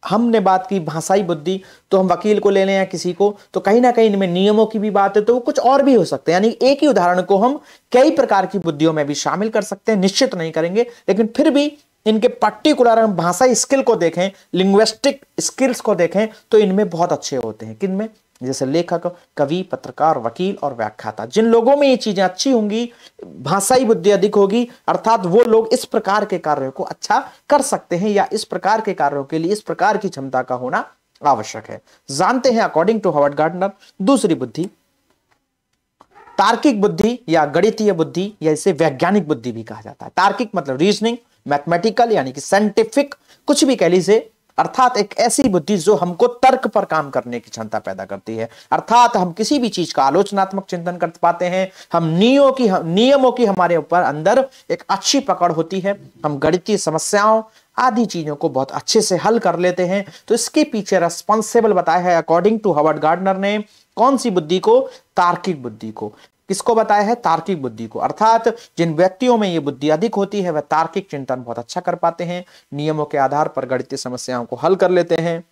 हमने बात की भाषाई बुद्धि, तो हम वकील को ले लें या किसी को, तो कहीं ना कहीं इनमें नियमों की भी बात है, तो वो कुछ और भी हो सकते हैं। यानी एक ही उदाहरण को हम कई प्रकार की बुद्धियों में भी शामिल कर सकते हैं, निश्चित नहीं करेंगे, लेकिन फिर भी इनके पर्टिकुलर हम भाषाई स्किल को देखें, लिंग्विस्टिक स्किल्स को देखें, तो इनमें बहुत अच्छे होते हैं। किनमें? जैसे लेखक, कवि, पत्रकार, वकील और व्याख्याता। जिन लोगों में ये चीजें अच्छी होंगी, भाषाई बुद्धि अधिक होगी, अर्थात वो लोग इस प्रकार के कार्यों को अच्छा कर सकते हैं या इस प्रकार के कार्यों के लिए इस प्रकार की क्षमता का होना आवश्यक है। जानते हैं अकॉर्डिंग टू हार्वर्ड गार्डनर दूसरी बुद्धि तार्किक बुद्धि या गणितीय बुद्धि या इसे वैज्ञानिक बुद्धि भी कहा जाता है। तार्किक मतलब रीजनिंग, मैथमेटिकल यानी कि साइंटिफिक, कुछ भी कह लीजिए, अर्थात एक ऐसी बुद्धि जो हमको तर्क पर काम करने की क्षमता पैदा करती है, अर्थात हम किसी भी चीज का आलोचनात्मक चिंतन कर पाते हैं, हम नियमों की हमारे ऊपर अंदर एक अच्छी पकड़ होती है, हम गणितीय समस्याओं आदि चीजों को बहुत अच्छे से हल कर लेते हैं। तो इसके पीछे रेस्पॉन्सिबल बताया है अकॉर्डिंग टू हार्वर्ड गार्डनर ने कौन सी बुद्धि को? तार्किक बुद्धि को। किसको बताया है? तार्किक बुद्धि को। अर्थात जिन व्यक्तियों में यह बुद्धि अधिक होती है वह तार्किक चिंतन बहुत अच्छा कर पाते हैं, नियमों के आधार पर गणितीय समस्याओं को हल कर लेते हैं,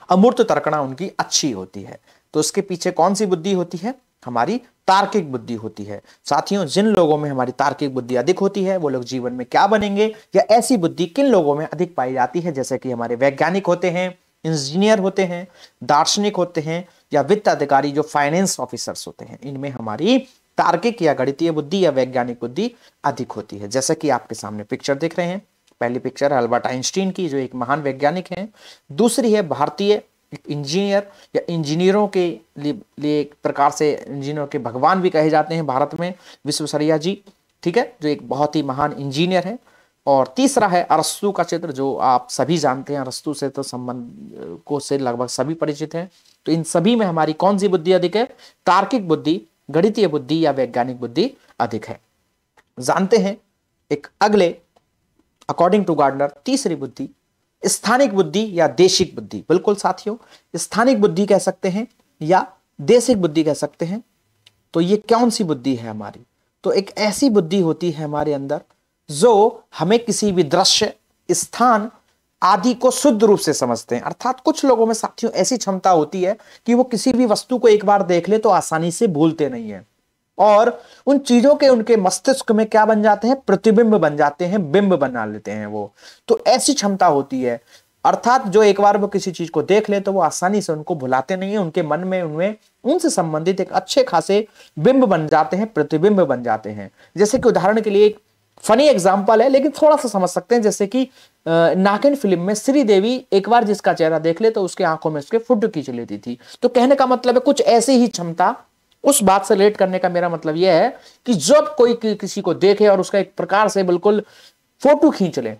अमूर्त तर्कणा उनकी अच्छी होती है। तो इसके पीछे कौन सी बुद्धि होती है? हमारी तार्किक बुद्धि होती है। साथियों जिन लोगों में हमारी तार्किक बुद्धि अधिक होती है वो लोग जीवन में क्या बनेंगे, या ऐसी बुद्धि किन लोगों में अधिक पाई जाती है? जैसे कि हमारे वैज्ञानिक होते हैं, इंजीनियर होते हैं, दार्शनिक होते हैं, या वित्त अधिकारी जो फाइनेंस ऑफिसर्स होते हैं, इनमें हमारी तार्किक या गणितीय बुद्धि या वैज्ञानिक बुद्धि अधिक होती है। जैसे कि आपके सामने पिक्चर देख रहे हैं, पहली पिक्चर है अल्बर्ट आइंस्टीन की जो एक महान वैज्ञानिक हैं, दूसरी है भारतीय इंजीनियर या इंजीनियरों के लिए एक प्रकार से इंजीनियरों के भगवान भी कहे जाते हैं भारत में, विश्वेश्वरैया जी, ठीक है, जो एक बहुत ही महान इंजीनियर है। और तीसरा है अरस्तू का चित्र जो आप सभी जानते हैं, अरस्तू से तो संबंध को से लगभग सभी परिचित हैं। तो इन सभी में हमारी कौन सी बुद्धि अधिक है? तार्किक बुद्धि, गणितीय बुद्धि या वैज्ञानिक बुद्धि अधिक है। जानते हैं एक अगले अकॉर्डिंग टू गार्डनर तीसरी बुद्धि स्थानिक बुद्धि या देशिक बुद्धि। बिल्कुल साथियों, स्थानिक बुद्धि कह सकते हैं या देशिक बुद्धि कह सकते हैं। तो ये कौन सी बुद्धि है हमारी? तो एक ऐसी बुद्धि होती है हमारे अंदर जो हमें किसी भी दृश्य, स्थान आदि को शुद्ध रूप से समझते हैं। अर्थात कुछ लोगों में साथियों ऐसी क्षमता होती है कि वो किसी भी वस्तु को एक बार देख ले तो आसानी से भूलते नहीं है, और उन चीजों के उनके मस्तिष्क में क्या बन जाते हैं? प्रतिबिंब बन जाते हैं, बिंब बना लेते हैं वो। तो ऐसी क्षमता होती है, अर्थात जो एक बार वो किसी चीज को देख ले तो वो आसानी से उनको भुलाते नहीं है, उनके मन में उनमें उनसे संबंधित एक अच्छे खासे बिंब बन जाते हैं, प्रतिबिंब बन जाते हैं। जैसे कि उदाहरण के लिए एक फनी एग्जाम्पल है लेकिन थोड़ा सा समझ सकते हैं, जैसे कि नागिन फिल्म में श्रीदेवी एक बार जिसका चेहरा देख ले तो उसके आंखों में उसके फुट खींच लेती थी। तो कहने का मतलब है कुछ ऐसी ही क्षमता उस बात से रिलेट करने का मेरा मतलब यह है कि जब कोई किसी को देखे और उसका एक प्रकार से बिल्कुल फोटो खींच ले,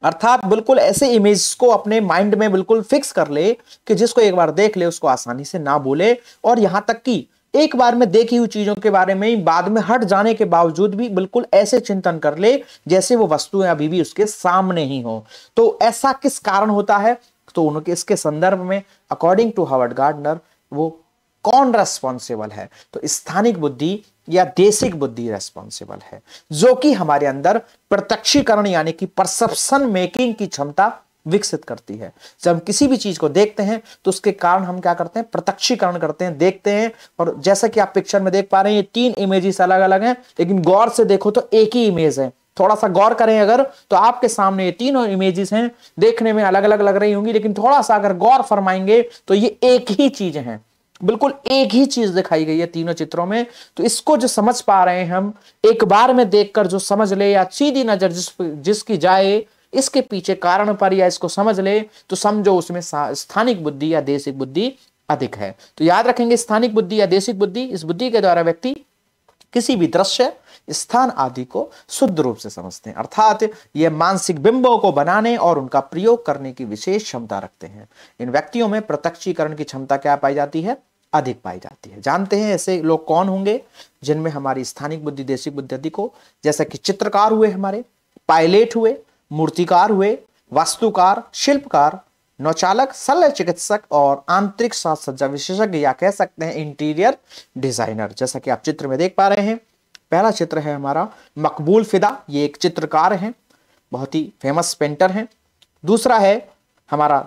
अर्थात बिल्कुल ऐसे इमेज को अपने माइंड में बिल्कुल फिक्स कर ले कि जिसको एक बार देख ले उसको आसानी से ना भूले, और यहां तक कि एक बार में देखी हुई चीजों के बारे में बाद में हट जाने के बावजूद भी बिल्कुल ऐसे चिंतन कर ले जैसे वो वस्तुएं अभी भी उसके सामने ही हो। तो ऐसा किस कारण होता है? तो उनके इसके संदर्भ में अकॉर्डिंग टू हावर्ड गार्डनर वो कौन रेस्पॉन्सिबल है? तो स्थानिक बुद्धि या देशिक बुद्धि रेस्पॉन्सिबल है, जो कि हमारे अंदर प्रत्यक्षीकरण यानी कि परसेप्शन मेकिंग की क्षमता विकसित करती है। जब हम किसी भी चीज को देखते हैं तो उसके कारण हम क्या करते हैं? प्रत्यक्षीकरण करते हैं, देखते हैं। और जैसा कि आप पिक्चर में देख पा रहे हैं, ये 3 इमेजेस अलग अलग हैं, लेकिन गौर से देखो तो एक ही इमेज है। थोड़ा सा गौर करें अगर, तो आपके सामने ये तीनों इमेजेस हैं, देखने में अलग अलग लग रही होंगी, लेकिन थोड़ा सा अगर गौर फरमाएंगे तो ये एक ही चीज है, बिल्कुल एक ही चीज दिखाई गई है तीनों चित्रों में। तो इसको जो समझ पा रहे हैं हम, एक बार में देखकर जो समझ ले या सीधी नजर जिसकी जाए इसके पीछे कारण पर या इसको समझ ले, तो समझो उसमें स्थानिक बुद्धि या देशिक बुद्धि अधिक है। तो याद रखेंगे, स्थानिक बुद्धि या देशिक बुद्धि, इस बुद्धि के द्वारा व्यक्ति किसी भी दृश्य, स्थान आदि को शुद्ध रूप से समझते हैं, अर्थात ये मानसिक बिंबों को बनाने और उनका प्रयोग करने की विशेष क्षमता रखते हैं। इन व्यक्तियों में प्रत्यक्षीकरण की क्षमता क्या पाई जाती है? अधिक पाई जाती है। जानते हैं ऐसे लोग कौन होंगे जिनमें हमारी स्थानिक बुद्धि, देशिक बुद्धि अधिक हो? जैसा कि चित्रकार हुए, हमारे पायलट हुए, मूर्तिकार हुए, वास्तुकार, शिल्पकार, नौचालक, शल्य चिकित्सक और आंतरिक साज सज्जा विशेषज्ञ, या कह सकते हैं इंटीरियर डिजाइनर। जैसा कि आप चित्र में देख पा रहे हैं, पहला चित्र है हमारा मकबूल फिदा, ये एक चित्रकार हैं, बहुत ही फेमस पेंटर हैं। दूसरा है हमारा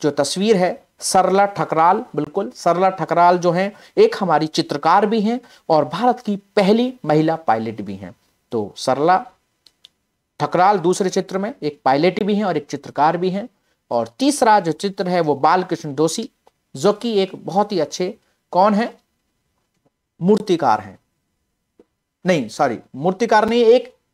जो तस्वीर है सरला ठकराल, बिल्कुल सरला ठकराल जो हैं एक हमारी चित्रकार भी हैं और भारत की पहली महिला पायलट भी हैं। तो सरला ठकराल दूसरे चित्र में एक पायलट भी हैं और एक चित्रकार भी हैं। और तीसरा जो चित्र है वो बालकृष्ण दोषी, जो कि एक बहुत ही अच्छे कौन है? मूर्तिकार हैं, नहीं सॉरी मूर्तिकार नहीं,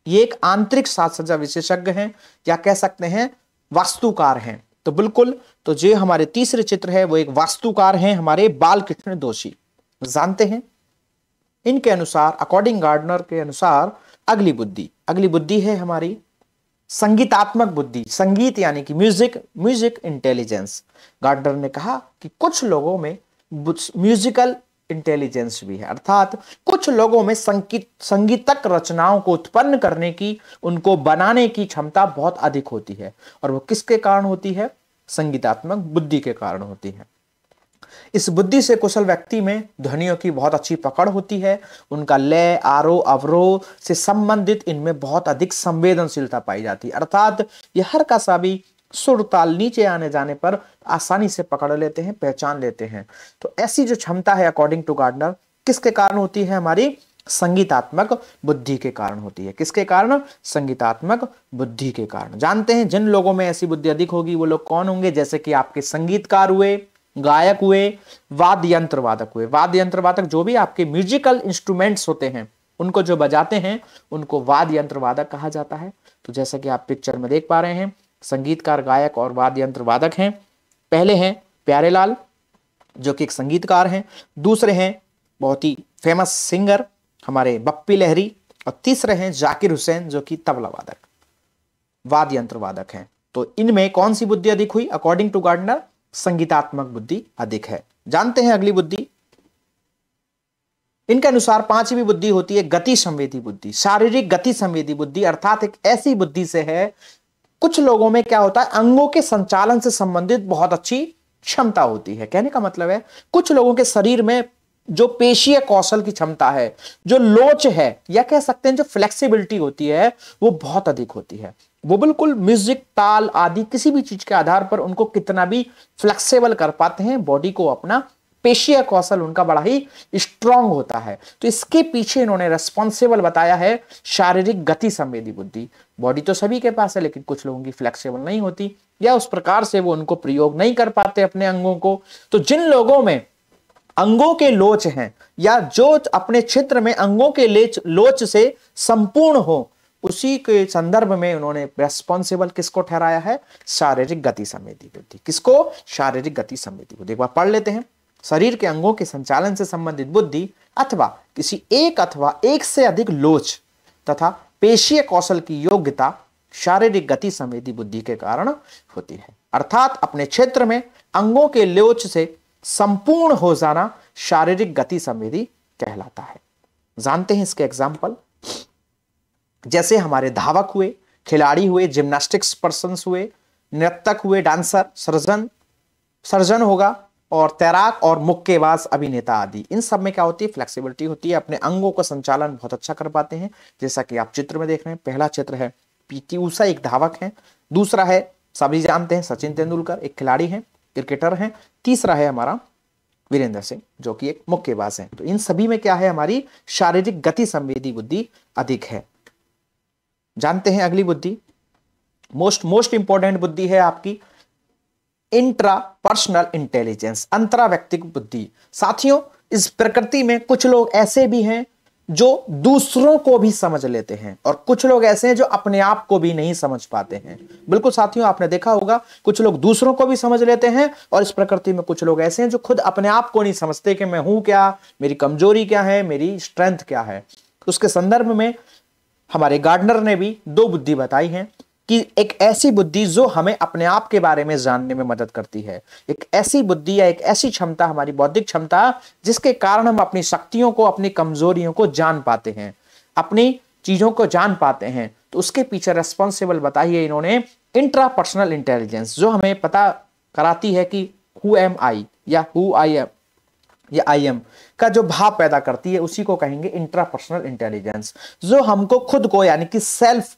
ये एक आंतरिक साज सज्जा विशेषज्ञ हैं, या कह सकते हैं वास्तुकार हैं। तो बिल्कुल, तो जो हमारे तीसरे चित्र है वो एक वास्तुकार हैं, हमारे बालकृष्ण दोषी। जानते हैं इनके अनुसार, अकॉर्डिंग गार्डनर के अनुसार, अगली बुद्धि है हमारी संगीतात्मक बुद्धि, संगीत यानी कि म्यूजिक इंटेलिजेंस। गार्डनर ने कहा कि कुछ लोगों में म्यूजिकल इंटेलिजेंस भी है, अर्थात कुछ लोगों में संगीतक रचनाओं को उत्पन्न करने की, उनको बनाने की क्षमता बहुत अधिक होती है। और वो किसके कारण होती है? संगीतात्मक बुद्धि के कारण होती है। इस बुद्धि से कुशल व्यक्ति में ध्वनियों की बहुत अच्छी पकड़ होती है, उनका लय, आरोह, अवरोह से संबंधित इनमें बहुत अधिक संवेदनशीलता पाई जाती है, अर्थात यह हर का सा भी सुर ताल नीचे आने जाने पर आसानी से पकड़ लेते हैं, पहचान लेते हैं। तो ऐसी जो क्षमता है अकॉर्डिंग टू गार्डनर किसके कारण होती है? हमारी संगीतात्मक बुद्धि के कारण होती है। किसके कारण? संगीतात्मक बुद्धि के कारण। जानते हैं जिन लोगों में ऐसी बुद्धि अधिक होगी वो लोग कौन होंगे? जैसे कि आपके संगीतकार हुए, गायक हुए, वाद्य यंत्र वादक हुए। वाद्य यंत्र वादक जो भी आपके म्यूजिकल इंस्ट्रूमेंट्स होते हैं उनको जो बजाते हैं उनको वाद्य यंत्र वादक कहा जाता है। तो जैसा कि आप पिक्चर में देख पा रहे हैं, संगीतकार, गायक और वाद्य यंत्र वादक हैं। पहले हैं प्यारेलाल जो कि एक संगीतकार हैं, दूसरे हैं बहुत ही फेमस सिंगर हमारे बप्पी लहरी, और तीसरे हैं जाकिर हुसैन जो कि तबला वादक, वाद्य यंत्र वादक हैं। तो इनमें कौन सी बुद्धि अधिक हुई? अकॉर्डिंग टू गार्डनर संगीतात्मक बुद्धि अधिक है। जानते हैं अगली बुद्धि, इनके अनुसार पांचवी बुद्धि होती है गति संवेदी बुद्धि, शारीरिक गति संवेदी बुद्धि, अर्थात एक ऐसी बुद्धि से है, कुछ लोगों में क्या होता है, अंगों के संचालन से संबंधित बहुत अच्छी क्षमता होती है। कहने का मतलब है कुछ लोगों के शरीर में जो पेशीय कौशल की क्षमता है, जो लोच है, या कह सकते हैं जो फ्लेक्सिबिलिटी होती है, वो बहुत अधिक होती है। वो बिल्कुल म्यूजिक, ताल आदि किसी भी चीज के आधार पर उनको कितना भी फ्लेक्सिबल कर पाते हैं, बॉडी को अपना पेशीय कौशल उनका बड़ा ही स्ट्रांग होता है। तो इसके पीछे इन्होंने रेस्पॉन्सिबल बताया है शारीरिक गति संवेदी बुद्धि। बॉडी तो सभी के पास है लेकिन कुछ लोगों की फ्लेक्सिबल नहीं होती, या उस प्रकार से वो उनको प्रयोग नहीं कर पाते अपने अंगों को। तो जिन लोगों में अंगों के लोच हैं, या जो अपने क्षेत्र में अंगों के लोच से संपूर्ण हो, उसी के संदर्भ में उन्होंने रेस्पॉन्सिबल किसको ठहराया है? शारीरिक गति संवेदी बुद्धि। किसको? शारीरिक गति संवेदी बुद्धि। एक बार पढ़ लेते हैं। शरीर के अंगों के संचालन से संबंधित बुद्धि अथवा किसी एक अथवा एक से अधिक लोच तथा पेशीय कौशल की योग्यता शारीरिक गति संवेदी बुद्धि के कारण होती है। अर्थात अपने क्षेत्र में अंगों के लोच से संपूर्ण हो जाना शारीरिक गति संवेदी कहलाता है। जानते हैं इसके एग्जाम्पल, जैसे हमारे धावक हुए, खिलाड़ी हुए, जिम्नास्टिक्स पर्सन्स हुए, नर्तक हुए, डांसर, सर्जन होगा, और तैराक और मुक्केबाज, अभिनेता आदि। इन सब में क्या होती है? फ्लेक्सिबिलिटी होती है, अपने अंगों का संचालन बहुत अच्छा कर पाते हैं। जैसा कि आप चित्र में देख रहे हैं, पहला चित्र है पीटी उषा, एक धावक है। दूसरा है, सभी जानते हैं, सचिन तेंदुलकर, एक खिलाड़ी हैं, क्रिकेटर हैं। तीसरा है हमारा वीरेंद्र सिंह, जो कि एक मुक्केबाज हैं। तो इन सभी में क्या है? हमारी शारीरिक गति संवेदी बुद्धि अधिक है। जानते हैं अगली बुद्धि, मोस्ट इंपॉर्टेंट बुद्धि है आपकी इंट्रा पर्सनल इंटेलिजेंस, अंतरा व्यक्तिक बुद्धि। साथियों, इस प्रकृति में कुछ लोग ऐसे भी हैं जो दूसरों को भी समझ लेते हैं, और कुछ लोग ऐसे हैं जो अपने आप को भी नहीं समझ पाते हैं। बिल्कुल साथियों, आपने देखा होगा, कुछ लोग दूसरों को भी समझ लेते हैं, और इस प्रकृति में कुछ लोग ऐसे हैं जो खुद अपने आप को नहीं समझते कि मैं हूं क्या, मेरी कमजोरी क्या है, मेरी स्ट्रेंथ क्या है। उसके संदर्भ में हमारे गार्डनर ने भी दो बुद्धि बताई है कि एक ऐसी बुद्धि जो हमें अपने आप के बारे में जानने में मदद करती है, एक ऐसी बुद्धि या एक ऐसी क्षमता, हमारी बौद्धिक क्षमता, जिसके कारण हम अपनी शक्तियों को, अपनी कमजोरियों को जान पाते हैं, अपनी चीजों को जान पाते हैं। तो उसके पीछे रेस्पॉन्सिबल बताई है इन्होंने इंट्रापर्सनल इंटेलिजेंस, जो हमें पता कराती है कि हु एम आई या हु आई एम या आई एम का जो भाव पैदा करती है, उसी को कहेंगे इंट्रापर्सनल इंटेलिजेंस, जो हमको खुद को यानी कि सेल्फ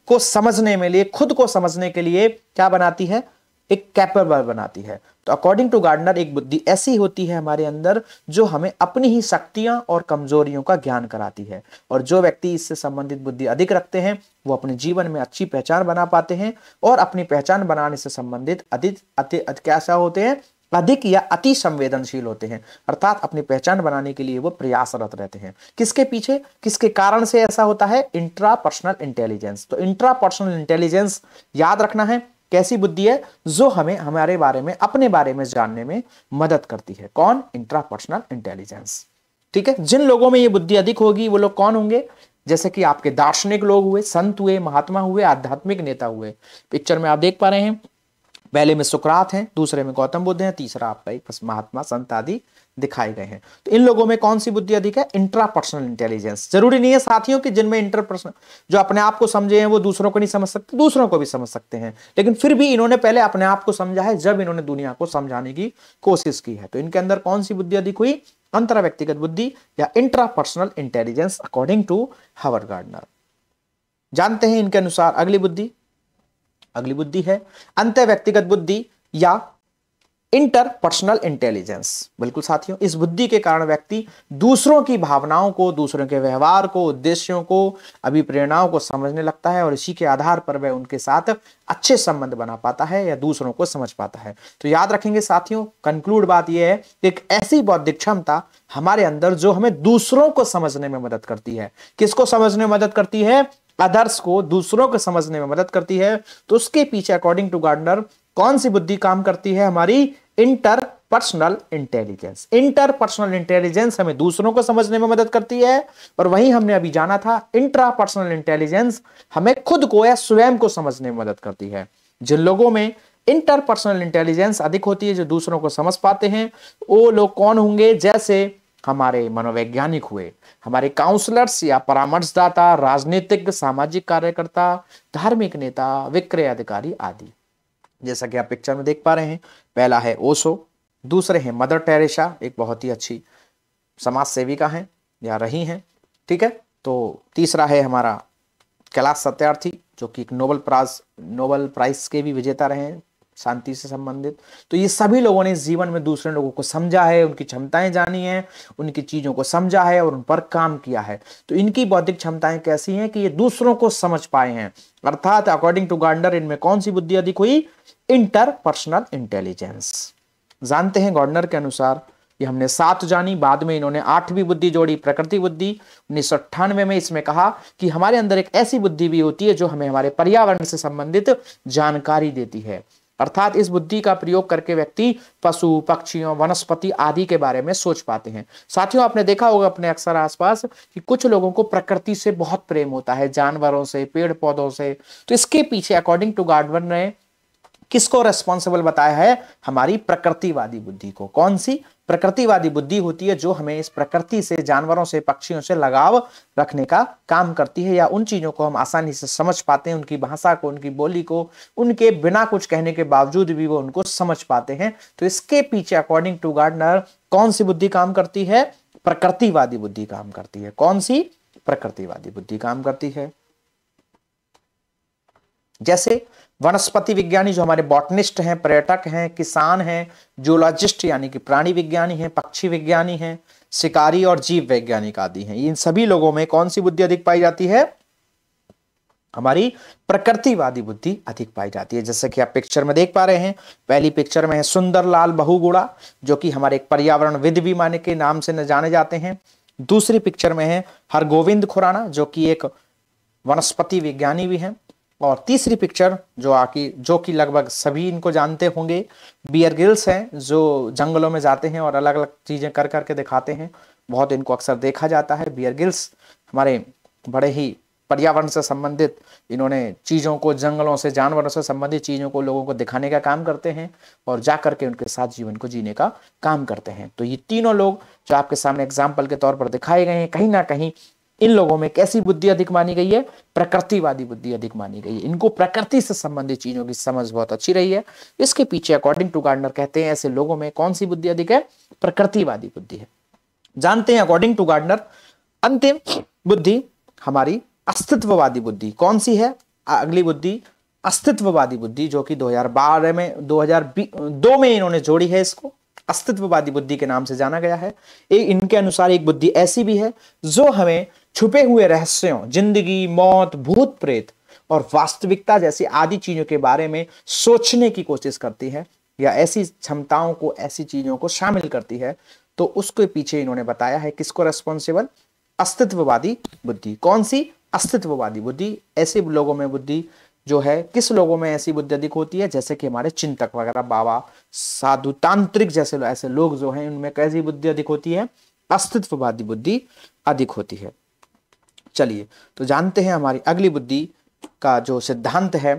को समझने में लिए, खुद को समझने के लिए क्या बनाती है? एक कैपेबल बनाती है। तो अकॉर्डिंग टू गार्डनर एक बुद्धि ऐसी होती है हमारे अंदर जो हमें अपनी ही शक्तियां और कमजोरियों का ज्ञान कराती है, और जो व्यक्ति इससे संबंधित बुद्धि अधिक रखते हैं वो अपने जीवन में अच्छी पहचान बना पाते हैं, और अपनी पहचान बनाने से संबंधित कैसा होते हैं? अधिक या अति संवेदनशील होते हैं, अर्थात अपनी पहचान बनाने के लिए वो प्रयासरत रहते हैं। किसके पीछे, किसके कारण से ऐसा होता है? Intrapersonal intelligence. तो इंट्रापर्सनल इंटेलिजेंस याद रखना है, कैसी बुद्धि है? जो हमें हमारे बारे में, अपने बारे में जानने में मदद करती है। कौन? Intrapersonal intelligence. ठीक है, जिन लोगों में ये बुद्धि अधिक होगी वो लोग कौन होंगे? जैसे कि आपके दार्शनिक लोग हुए, संत हुए, महात्मा हुए, आध्यात्मिक नेता हुए। पिक्चर में आप देख पा रहे हैं, पहले में सुकरात हैं, दूसरे में गौतम बुद्ध हैं, तीसरा आपका एक महात्मा, संत आदि दिखाए गए हैं। तो इन लोगों में कौन सी बुद्धि अधिक है? Intrapersonal intelligence. जरूरी नहीं है साथियों कि जिनमें इंटरपर्सनल, जो अपने आप को समझे हैं वो दूसरों को नहीं समझ सकते, दूसरों को भी समझ सकते हैं, लेकिन फिर भी इन्होंने पहले अपने आप को समझा है जब इन्होंने दुनिया को समझाने की कोशिश की है। तो इनके अंदर कौन सी बुद्धि अधिक हुई? अंतरा व्यक्तिगत बुद्धि या intrapersonal intelligence, according to Howard Gardner. जानते हैं इनके अनुसार अगली बुद्धि है अंत व्यक्तिगत बुद्धि या इंटरपर्सनल इंटेलिजेंस। बिल्कुल साथियों, इस बुद्धि के कारण व्यक्ति दूसरों की भावनाओं को, दूसरों के व्यवहार को, उद्देश्यों को, अभिप्रेरणाओं को समझने लगता है, और इसी के आधार पर वह उनके साथ अच्छे संबंध बना पाता है या दूसरों को समझ पाता है। तो याद रखेंगे साथियों, कंक्लूड बात यह है कि एक ऐसी बौद्धिक क्षमता हमारे अंदर जो हमें दूसरों को समझने में मदद करती है। किसको समझने में मदद करती है? अदर्स को, दूसरों को समझने में मदद करती है। तो उसके पीछे अकॉर्डिंग टू गार्डनर कौन सी बुद्धि काम करती है? हमारी इंटरपर्सनल इंटेलिजेंस। इंटरपर्सनल इंटेलिजेंस हमें दूसरों को समझने में मदद करती है, और वहीं हमने अभी जाना था इंट्रापर्सनल इंटेलिजेंस हमें खुद को या स्वयं को समझने में मदद करती है। जिन लोगों में इंटरपर्सनल इंटेलिजेंस अधिक होती है, जो दूसरों को समझ पाते हैं, वो लोग कौन होंगे? जैसे हमारे मनोवैज्ञानिक हुए, हमारे काउंसलर्स या परामर्शदाता, राजनीतिक, सामाजिक कार्यकर्ता, धार्मिक नेता, विक्रय अधिकारी आदि। जैसा कि आप पिक्चर में देख पा रहे हैं, पहला है ओशो, दूसरे हैं मदर टेरेसा, एक बहुत ही अच्छी समाज सेविका हैं या रही हैं। ठीक है, तो तीसरा है हमारा कैलाश सत्यार्थी, जो कि एक नोबेल प्राइज के भी विजेता रहे हैं शांति से संबंधित। तो ये सभी लोगों ने जीवन में दूसरे लोगों को समझा है, उनकी क्षमताएं जानी है, उनकी चीजों को समझा है और उन पर काम किया है। तो इनकी बौद्धिक क्षमताएं कैसी हैं कि ये दूसरों को समझ पाए हैं, अर्थात अकॉर्डिंग टू गार्डनर इनमें कौन सी बुद्धि अधिक हुई? Interpersonal intelligence. जानते हैं गार्डनर के अनुसार, ये हमने 7 जानी, बाद में इन्होंने 8वीं बुद्धि जोड़ी, प्रकृति बुद्धि। 1998 में इसमें कहा कि हमारे अंदर एक ऐसी बुद्धि भी होती है जो हमें हमारे पर्यावरण से संबंधित जानकारी देती है। अर्थात इस बुद्धि का प्रयोग करके व्यक्ति पशु पक्षियों वनस्पति आदि के बारे में सोच पाते हैं। साथियों, आपने देखा होगा अपने अक्सर आसपास कि कुछ लोगों को प्रकृति से बहुत प्रेम होता है, जानवरों से, पेड़ पौधों से। तो इसके पीछे अकॉर्डिंग टू गार्डनर ने किसको रेस्पॉन्सिबल बताया है? हमारी प्रकृतिवादी बुद्धि को। कौन सी? प्रकृतिवादी बुद्धि होती है जो हमें इस प्रकृति से, जानवरों से, पक्षियों से लगाव रखने का काम करती है, या उन चीजों को हम आसानी से समझ पाते हैं, उनकी भाषा को, उनकी बोली को, उनके बिना कुछ कहने के बावजूद भी वो उनको समझ पाते हैं। तो इसके पीछे अकॉर्डिंग टू गार्डनर कौन सी बुद्धि काम करती है? प्रकृतिवादी बुद्धि काम करती है। कौन सी? प्रकृतिवादी बुद्धि काम करती है। जैसे वनस्पति विज्ञानी जो हमारे बॉटनिस्ट हैं, पर्यटक हैं, किसान हैं, जूलॉजिस्ट यानी कि प्राणी विज्ञानी हैं, पक्षी विज्ञानी हैं, शिकारी और जीव वैज्ञानिक आदि हैं, इन सभी लोगों में कौन सी बुद्धि अधिक पाई जाती है? हमारी प्रकृतिवादी बुद्धि अधिक पाई जाती है। जैसे कि आप पिक्चर में देख पा रहे हैं, पहली पिक्चर में है सुंदरलाल बहुगुणा जो कि हमारे एक पर्यावरणविद भी माने के नाम से जाने जाते हैं। दूसरी पिक्चर में है हरगोविंद खुराना जो कि एक वनस्पति विज्ञानी भी हैं। और तीसरी पिक्चर जो कि लगभग सभी इनको जानते होंगे, बियर ग्रिल्स हैं जो जंगलों में जाते हैं और अलग अलग चीजें कर करके दिखाते हैं। बहुत इनको अक्सर देखा जाता है। बियर ग्रिल्स हमारे बड़े ही पर्यावरण से संबंधित, इन्होंने चीजों को, जंगलों से, जानवरों से संबंधित चीजों को लोगों को दिखाने का काम करते हैं और जा करके उनके साथ जीवन को जीने का काम करते हैं। तो ये तीनों लोग जो आपके सामने एग्जाम्पल के तौर पर दिखाए गए हैं, कहीं ना कहीं इन लोगों में कैसी बुद्धि अधिक मानी गई है? प्रकृतिवादी बुद्धि अधिक मानी गई है। इनको प्रकृति से संबंधित चीजों की समझ बहुत अच्छी रही है। इसके पीछे अकॉर्डिंग टू गार्डनर कहते हैं ऐसे लोगों में कौन सी बुद्धि अधिक है? प्रकृतिवादी बुद्धि है। जानते हैं अकॉर्डिंग टू गार्डनर अंतिम बुद्धि हमारी अस्तित्ववादी बुद्धि कौन सी है? अगली बुद्धि अस्तित्ववादी बुद्धि जो कि 2002 में इन्होंने जोड़ी है। इसको अस्तित्ववादी बुद्धि के नाम से जाना गया है। इनके अनुसार एक बुद्धि ऐसी भी है जो हमें छुपे हुए रहस्यों, जिंदगी, मौत, भूत प्रेत और वास्तविकता जैसी आदि चीजों के बारे में सोचने की कोशिश करती है, या ऐसी क्षमताओं को, ऐसी चीजों को शामिल करती है। तो उसके पीछे इन्होंने बताया है किसको रेस्पॉन्सिबल? अस्तित्ववादी बुद्धि। कौन सी? अस्तित्ववादी बुद्धि। ऐसे लोगों में बुद्धि जो है, किस लोगों में ऐसी बुद्धि अधिक होती है? जैसे कि हमारे चिंतक वगैरह, बाबा, साधु, तांत्रिक जैसे ऐसे लोग जो हैं, उनमें कैसी बुद्धि अधिक होती है? अस्तित्ववादी बुद्धि अधिक होती है। चलिए तो जानते हैं हमारी अगली बुद्धि का जो सिद्धांत है,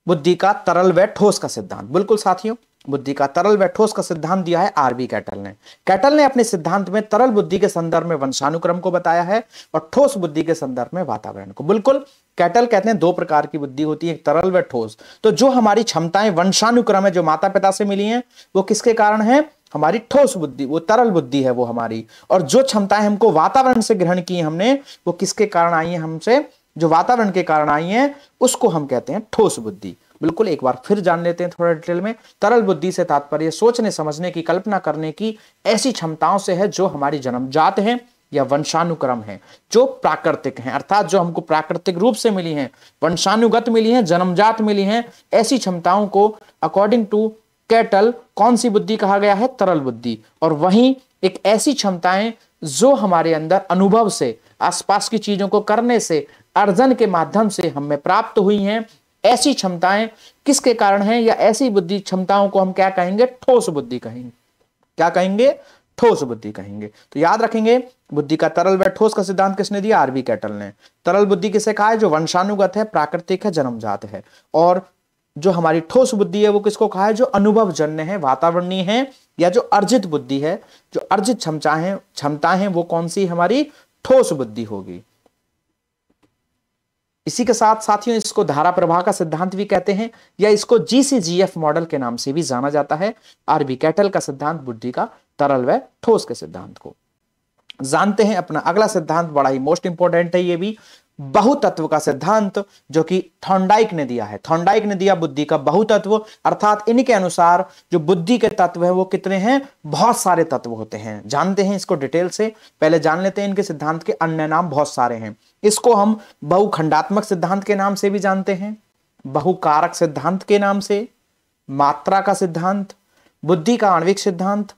बुद्धि का तरल व ठोस का सिद्धांत। बिल्कुल साथियों, बुद्धि का तरल व ठोस का सिद्धांत दिया है आरबी कैटल ने। कैटल ने अपने सिद्धांत में तरल बुद्धि के संदर्भ में वंशानुक्रम को बताया है और ठोस बुद्धि के संदर्भ में वातावरण को। बिल्कुल, कैटल कहते हैं दो प्रकार की बुद्धि होती है, तरल व ठोस। तो जो हमारी क्षमताएं वंशानुक्रम है, जो माता पिता से मिली हैं, वो किसके कारण है? हमारी ठोस बुद्धि, वो तरल बुद्धि है वो हमारी। और जो क्षमताएं हमको वातावरण से ग्रहण की हमने, वो किसके कारण आई है? हमसे जो वातावरण के कारण आई है, उसको हम कहते हैं ठोस बुद्धि। बिल्कुल, एक बार फिर जान लेते हैं थोड़ा डिटेल में। तरल बुद्धि से तात्पर्य सोचने, समझने की, कल्पना करने की ऐसी क्षमताओं से है जो हमारी जन्मजात है या वंशानुक्रम है, जो प्राकृतिक हैं, अर्थात जो हमको प्राकृतिक रूप से मिली हैं, वंशानुगत मिली हैं, जन्मजात मिली हैं। ऐसी क्षमताओं को अकॉर्डिंग टू कैटल कौन सी बुद्धि कहा गया है? तरल बुद्धि। और वहीं एक ऐसी क्षमताएं जो हमारे अंदर अनुभव से, आसपास की चीजों को करने से, अर्जन के माध्यम से हमें प्राप्त हुई हैं, ऐसी क्षमताएं किसके कारण हैं? या ऐसी बुद्धि क्षमताओं को हम क्या कहेंगे? ठोस बुद्धि कहेंगे। क्या कहेंगे? ठोस बुद्धि कहेंगे। तो याद रखेंगे, बुद्धि का तरल व ठोस का सिद्धांत किसने दिया? आरबी कैटल ने। तरल बुद्धि किसे कहा है? जो वंशानुगत है, प्राकृतिक है, जन्मजात है। और जो हमारी ठोस बुद्धि है वो किसको कहा है? जो अनुभवजन्य है, वातावरणीय है, या जो अर्जित बुद्धि है, जो अर्जित क्षमताएं हैं, वो कौन सी? हमारी ठोस बुद्धि होगी। इसी के साथ साथियों इसको धारा प्रवाह का सिद्धांत भी कहते हैं, या इसको GCGF मॉडल के नाम से भी जाना जाता है। आरबी कैटल का सिद्धांत बुद्धि का तरल व ठोस के सिद्धांत को। जानते हैं अपना अगला सिद्धांत, बड़ा ही मोस्ट इंपॉर्टेंट है ये भी, बहुतत्व का सिद्धांत, जो कि थॉर्नडाइक ने दिया है। थॉर्नडाइक ने दिया बुद्धि का बहुतत्व, अर्थात इनके अनुसार जो बुद्धि के तत्व है वो कितने हैं? बहुत सारे तत्व होते हैं। जानते हैं इसको डिटेल से, पहले जान लेते हैं इनके सिद्धांत के अन्य नाम बहुत सारे हैं। इसको हम बहुखंडात्मक सिद्धांत के नाम से भी जानते हैं, बहुकारक सिद्धांत के नाम से, मात्रा का सिद्धांत, बुद्धि का आणविक सिद्धांत,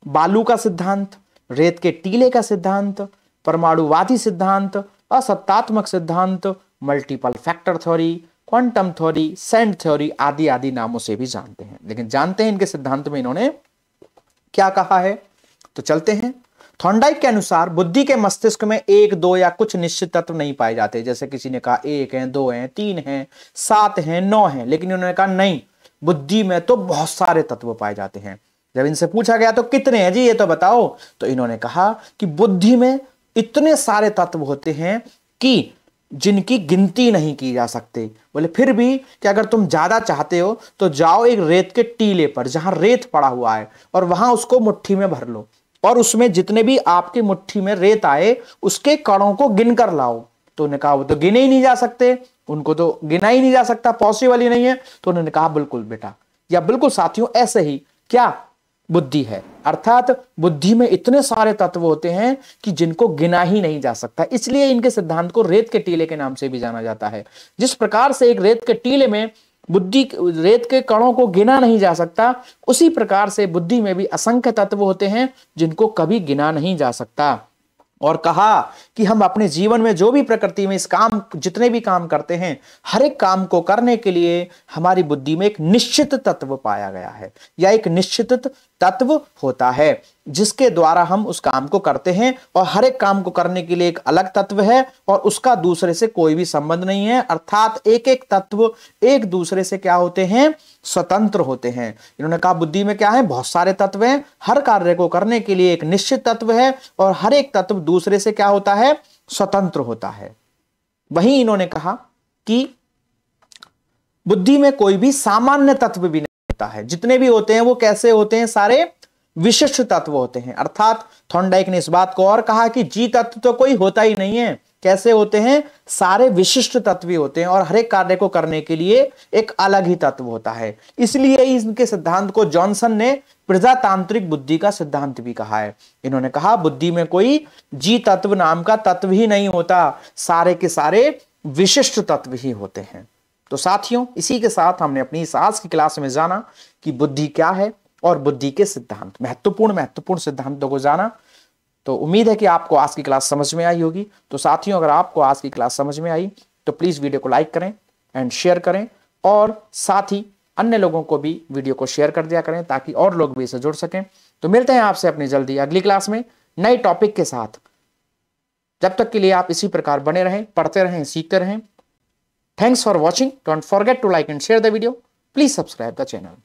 बालू का सिद्धांत, रेत के टीले का सिद्धांत, परमाणुवादी सिद्धांत, असत्तात्मक सिद्धांत, multiple factor theory, quantum theory, sand theory आदि आदि नामों से भी जानते हैं। लेकिन जानते हैं इनके सिद्धांत में इन्होंने क्या कहा है, तो चलते हैं। थॉर्नडाइक के अनुसार बुद्धि के मस्तिष्क में एक, दो या कुछ निश्चित तत्व नहीं पाए जाते। जैसे किसी ने कहा 1 है, 2 है, 3 है, 7 है, 9 है, लेकिन इन्होंने कहा नहीं, बुद्धि में तो बहुत सारे तत्व पाए जाते हैं। जब इनसे पूछा गया तो कितने हैं जी ये तो बताओ, तो इन्होंने कहा कि बुद्धि में इतने सारे तत्व होते हैं कि जिनकी गिनती नहीं की जा सकते। बोले फिर भी कि अगर तुम ज्यादा चाहते हो तो जाओ एक रेत के टीले पर जहां रेत पड़ा हुआ है और वहां उसको मुट्ठी में भर लो और उसमें जितने भी आपकी मुट्ठी में रेत आए उसके कणों को गिन कर लाओ। तो उन्होंने कहा वो तो गिने ही नहीं जा सकते, उनको तो गिना ही नहीं जा सकता, पॉसिबल ही नहीं है। तो उन्होंने कहा बिल्कुल बेटा, या बिल्कुल साथियों, ऐसे ही क्या बुद्धि है, अर्थात बुद्धि में इतने सारे तत्व होते हैं कि जिनको गिना ही नहीं जा सकता। इसलिए इनके सिद्धांत को रेत के टीले के नाम से भी जाना जाता है। जिस प्रकार से एक रेत के टीले में बुद्धि, रेत के कणों को गिना नहीं जा सकता, उसी प्रकार से बुद्धि में भी असंख्य तत्व होते हैं जिनको कभी गिना नहीं जा सकता। और कहा कि हम अपने जीवन में जो भी प्रकृति में इस काम, जितने भी काम करते हैं, हर एक काम को करने के लिए हमारी बुद्धि में एक निश्चित तत्व पाया गया है या एक निश्चित तत्व होता है जिसके द्वारा हम उस काम को करते हैं। और हर एक काम को करने के लिए एक अलग तत्व है और उसका दूसरे से कोई भी संबंध नहीं है, अर्थात एक एक तत्व एक दूसरे से क्या होते हैं, स्वतंत्र होते हैं। इन्होंने कहा बुद्धि में क्या है, बहुत सारे तत्व हैं, हर कार्य को करने के लिए एक निश्चित तत्व है और हर एक तत्व दूसरे से क्या होता है, स्वतंत्र होता है। वहीं इन्होंने कहा कि बुद्धि में कोई भी सामान्य तत्व भी नहीं होता है, जितने भी होते हैं वो कैसे होते हैं, सारे विशिष्ट तत्व होते हैं। अर्थात थॉर्नडाइक ने इस बात को और कहा कि जी तत्व तो कोई होता ही नहीं है, कैसे होते हैं, सारे विशिष्ट तत्व ही होते हैं और हर एक कार्य को करने के लिए एक अलग ही तत्व होता है। इसलिए इनके सिद्धांत को जॉनसन ने प्रजातांत्रिक बुद्धि का सिद्धांत भी कहा है। इन्होंने कहा बुद्धि में कोई जी तत्व नाम का तत्व ही नहीं होता, सारे के सारे विशिष्ट तत्व ही होते हैं। तो साथियों, इसी के साथ हमने अपनी इस आज की क्लास में जाना कि बुद्धि क्या है और बुद्धि के सिद्धांत, महत्वपूर्ण सिद्धांतों को जाना। तो उम्मीद है कि आपको आज की क्लास समझ में आई होगी। तो साथियों, अगर आपको आज की क्लास समझ में आई तो प्लीज वीडियो को लाइक करें एंड शेयर करें और साथ ही अन्य लोगों को भी वीडियो को शेयर कर दिया करें ताकि और लोग भी इससे जुड़ सकें। तो मिलते हैं आपसे अपनी जल्दी अगली क्लास में नए टॉपिक के साथ। जब तक के लिए आप इसी प्रकार बने रहें, पढ़ते रहें, सीखते रहें। Thanks for watching. Don't forget to like and share the video. Please subscribe the channel.